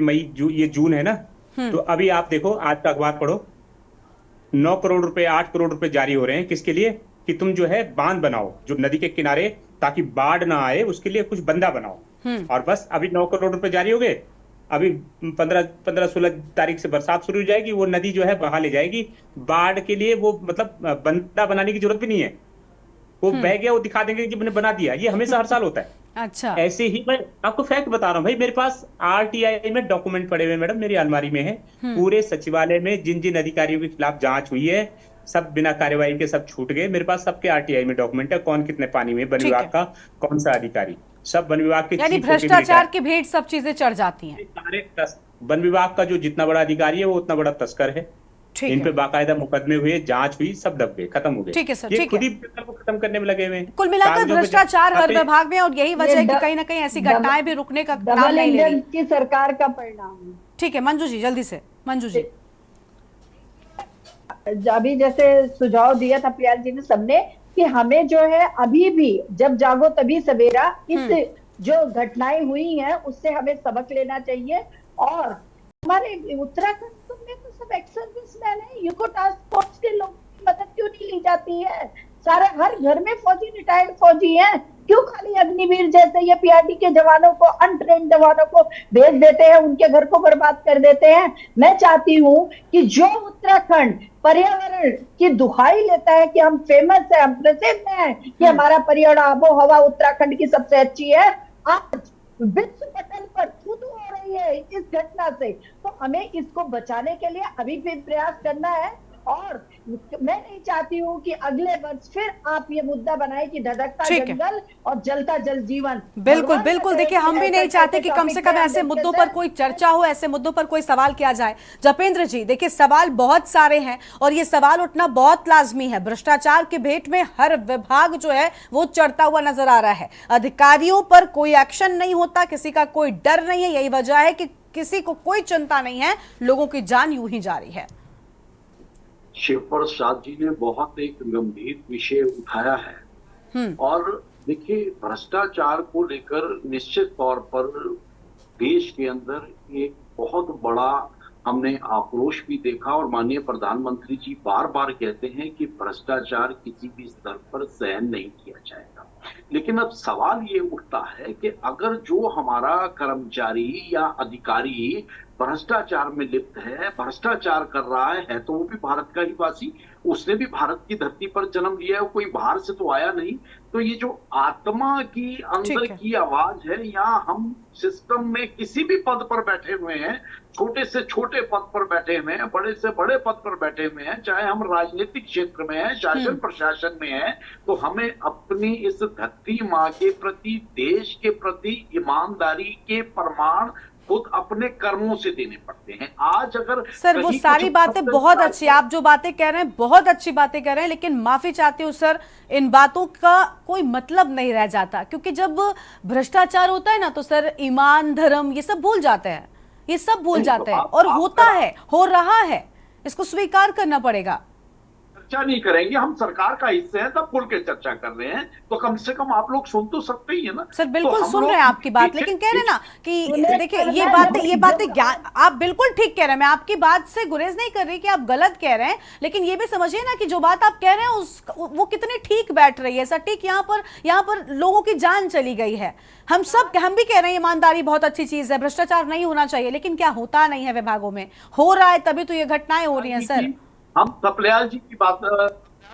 ये जून है ना, तो अभी आप देखो आज का अखबार पढ़ो, 9 करोड़ रुपए 8 करोड़ रुपए जारी हो रहे हैं, किसके लिए? कि तुम जो है बांध बनाओ जो नदी के किनारे, ताकि बाढ़ ना आए, उसके लिए कुछ बंदा बनाओ। और बस अभी 9 करोड़ रुपए जारी हो गए, अभी 15-16 तारीख से बरसात शुरू हो जाएगी, वो नदी जो है बहा ले जाएगी। बाढ़ के लिए वो मतलब बंदा बनाने की जरूरत भी नहीं है, वो बह गया, वो दिखा देंगे कि मैंने बना दिया। ये हमेशा हर साल होता है। अच्छा, ऐसे ही मैं आपको फैक्ट बता रहा हूँ भाई, मेरे पास आरटीआई में डॉक्यूमेंट पड़े हुए मैडम, मेरी अलमारी में है। पूरे सचिवालय में जिन जिन अधिकारियों के खिलाफ जांच हुई है, सब बिना कार्यवाही के सब छूट गए। मेरे पास सबके आरटीआई में डॉक्यूमेंट है, कौन कितने पानी में, वन विभाग का कौन सा अधिकारी, सब वन विभाग के, यानी भ्रष्टाचार की भेंट सब चीजें चढ़ जाती हैं। वन विभाग का जो जितना बड़ा अधिकारी है वो उतना बड़ा तस्कर है। इन पे बाकायदा मुकदमे हुए, जांच हुई, सब दब गए, खत्म हो गए। ठीक है सर, ये खुद ही को खत्म करने में लगे हुए। कुल मिलाकर भ्रष्टाचार हर विभाग में, और यही वजह है कि कहीं ना कहीं ऐसी घटनाएं भी रुकने का नाम नहीं ले रही की सरकार का परिणाम। ठीक है मंजू जी, जल्दी से मंजू जी। अभी जैसे सुझाव दिया था प्रियाल जी ने, सबने, कि हमें जो है अभी भी जब जागो तभी सवेरा, इस जो घटनाएं हुई हैं उससे हमें सबक लेना चाहिए। और हमारे उत्तराखंड में तो सब एक्स सर्विसमैन है, यूको टास्क फोर्स के लोग की मदद क्यों नहीं ली जाती है? सारे हर घर में फौजी, रिटायर्ड फौजी हैं, क्यों खाली अग्निवीर जैसे ये पीआरडी के जवानों को, अनट्रेन्ड जवानों को भेज देते हैं, उनके घर को बर्बाद कर देते हैं? मैं चाहती हूँ कि जो उत्तराखंड पर्यावरण की दुहाई लेता है कि हम फेमस है, हम प्रसिद्ध हैं कि हमारा पर्यावरण, आबो हवा उत्तराखंड की सबसे अच्छी है, आज विश्व पटल पर थू-थू हो रही है इस घटना से। तो हमें इसको बचाने के लिए अभी भी प्रयास करना है। और मैं नहीं चाहती हूँ कि अगले वर्ष फिर आप ये मुद्दा बनाए कि धधकता जंगल और जलता जल जीवन। बिल्कुल बिल्कुल, देखिए हम भी नहीं चाहते कि कम से कम ऐसे मुद्दों पर कोई चर्चा हो, ऐसे मुद्दों पर कोई सवाल किया जाए। जपेंद्र जी, देखिए सवाल बहुत सारे हैं और ये सवाल उठना बहुत लाजमी है। भ्रष्टाचार के भेंट में हर विभाग जो है वो चढ़ता हुआ नजर आ रहा है, अधिकारियों पर कोई एक्शन नहीं होता, किसी का कोई डर नहीं है। यही वजह है कि किसी को कोई चिंता नहीं है, लोगों की जान यूं ही जा रही है। शिव प्रसाद जी ने बहुत एक गंभीर विषय उठाया है। और देखिए, भ्रष्टाचार को लेकर निश्चित तौर पर देश के अंदर एक बहुत बड़ा हमने आक्रोश भी देखा। और माननीय प्रधानमंत्री जी बार बार कहते हैं कि भ्रष्टाचार किसी भी स्तर पर सहन नहीं किया जाएगा। लेकिन अब सवाल ये उठता है कि अगर जो हमारा कर्मचारी या अधिकारी भ्रष्टाचार में लिप्त है, भ्रष्टाचार कर रहा है तो वो भी भारत का ही वासी, उसने भी भारत की धरती पर जन्म लिया है, कोई बाहर से तो आया नहीं। तो ये जो आत्मा की अंदर की आवाज है, यहाँ हम सिस्टम में किसी भी पद पर बैठे हुए हैं, छोटे से छोटे पद पर बैठे हुए हैं, बड़े से बड़े पद पर बैठे हुए हैं, चाहे हम राजनीतिक क्षेत्र में हैं, शासन प्रशासन में हैं, तो हमें अपनी इस धरती माँ के प्रति, देश के प्रति ईमानदारी के प्रमाण खुद अपने कर्मों से देने पड़ते हैं। आज अगर सर वो सारी बातें बहुत अच्छी, आप जो बातें कह रहे हैं बहुत अच्छी बातें कह रहे हैं, लेकिन माफी चाहती हूँ सर, इन बातों का कोई मतलब नहीं रह जाता, क्योंकि जब भ्रष्टाचार होता है ना तो सर ईमान धर्म ये सब भूल जाते हैं, ये सब भूल जाते हैं। और होता है, हो रहा है, इसको स्वीकार करना पड़ेगा। चर्चा नहीं करेंगे, हम सरकार का हिस्से हैं, तब खुल के चर्चा कर रहे हैं, तो कम से कम आप लोग सुन तो सकते ही है ना। सर बिल्कुल सुन रहे हैं आपकी बात, लेकिन कह रहे हैं ना कि देखिए ये बातें आप बिल्कुल ठीक कह रहे हैं, मैं आपकी बात से गुरेज नहीं कर रही कि आप गलत कह रहे हैं, लेकिन ये भी समझिए ना कि जो बात आप कह रहे हैं वो कितनी ठीक बैठ रही है। सटीक यहाँ पर लोगों की जान चली गई है। हम भी कह रहे हैं ईमानदारी बहुत अच्छी चीज है, भ्रष्टाचार नहीं होना चाहिए, लेकिन क्या होता नहीं है विभागों में, हो रहा है तभी तो ये घटनाएं हो रही हैं सर। हम सप्लयाल जी की बात,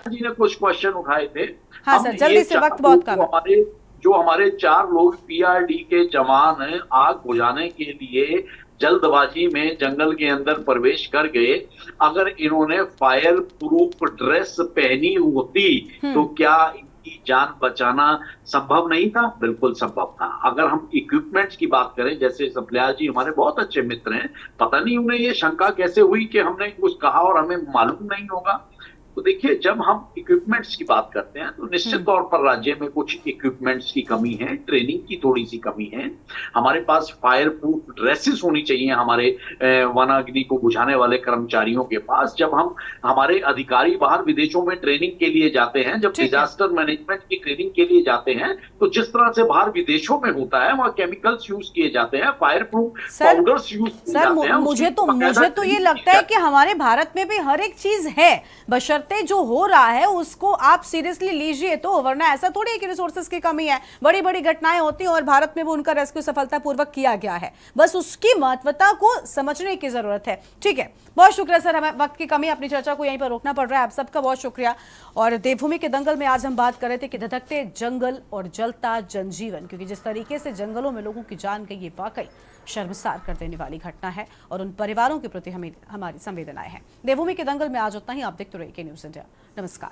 जी ने कुछ क्वेश्चन उठाए थे। हाँ सर, जल्दी से, वक्त बहुत कम है। जो हमारे 4 लोग पीआरडी के जवान आग बुझाने के लिए जल्दबाजी में जंगल के अंदर प्रवेश कर गए, अगर इन्होंने फायर प्रूफ ड्रेस पहनी होती तो क्या इनकी जान बचाना संभव नहीं था? बिल्कुल संभव था। अगर हम इक्विपमेंट्स की बात करें, जैसे सप्लयाल जी हमारे बहुत अच्छे मित्र हैं, पता नहीं उन्हें ये शंका कैसे हुई कि हमने कुछ कहा और हमें मालूम नहीं होगा। तो देखिए, जब हम इक्विपमेंट्स की बात करते हैं तो निश्चित तौर पर राज्य में कुछ इक्विपमेंट्स की कमी है, ट्रेनिंग की थोड़ी सी कमी है। हमारे पास फायर प्रूफ ड्रेसेस होनी चाहिए हमारे वनाग्नि को बुझाने वाले कर्मचारियों के पास। जब हमारे अधिकारी बाहर विदेशों में ट्रेनिंग के लिए जाते हैं, जब डिजास्टर मैनेजमेंट की ट्रेनिंग के लिए जाते हैं, तो जिस तरह से बाहर विदेशों में होता है वहाँ केमिकल्स यूज किए जाते हैं, फायर प्रूफ पाउडर्स यूज किए जाते हैं। मुझे तो ये लगता है कि हमारे भारत में भी हर एक चीज है, बशर्ते जो हो रहा है उसको आप सीरियसली लीजिए तो, वरना ऐसा थोड़ी है कि रिसोर्सेज की कमी है। बड़ी बड़ी घटनाएं होती हैं और भारत में भी उनका रेस्क्यू सफलतापूर्वक किया गया है, बस उसकी महत्वता को समझने की जरूरत है। ठीक है, बहुत शुक्रिया सर, हमें वक्त की कमी, अपनी चर्चा को यहीं पर रोकना पड़ रहा है। आप सबका बहुत शुक्रिया। और देवभूमि के दंगल में आज हम बात कर रहे थे कि धधकते जंगल और जलता जनजीवन, क्योंकि जिस तरीके से जंगलों में लोगों की जान गई, ये वाकई शर्मसार कर देने वाली घटना है और उन परिवारों के प्रति हमारी संवेदनाएं हैं। देवभूमि के दंगल में आज उतना ही। आप देखते रहिए के न्यूज़ इंडिया। नमस्कार।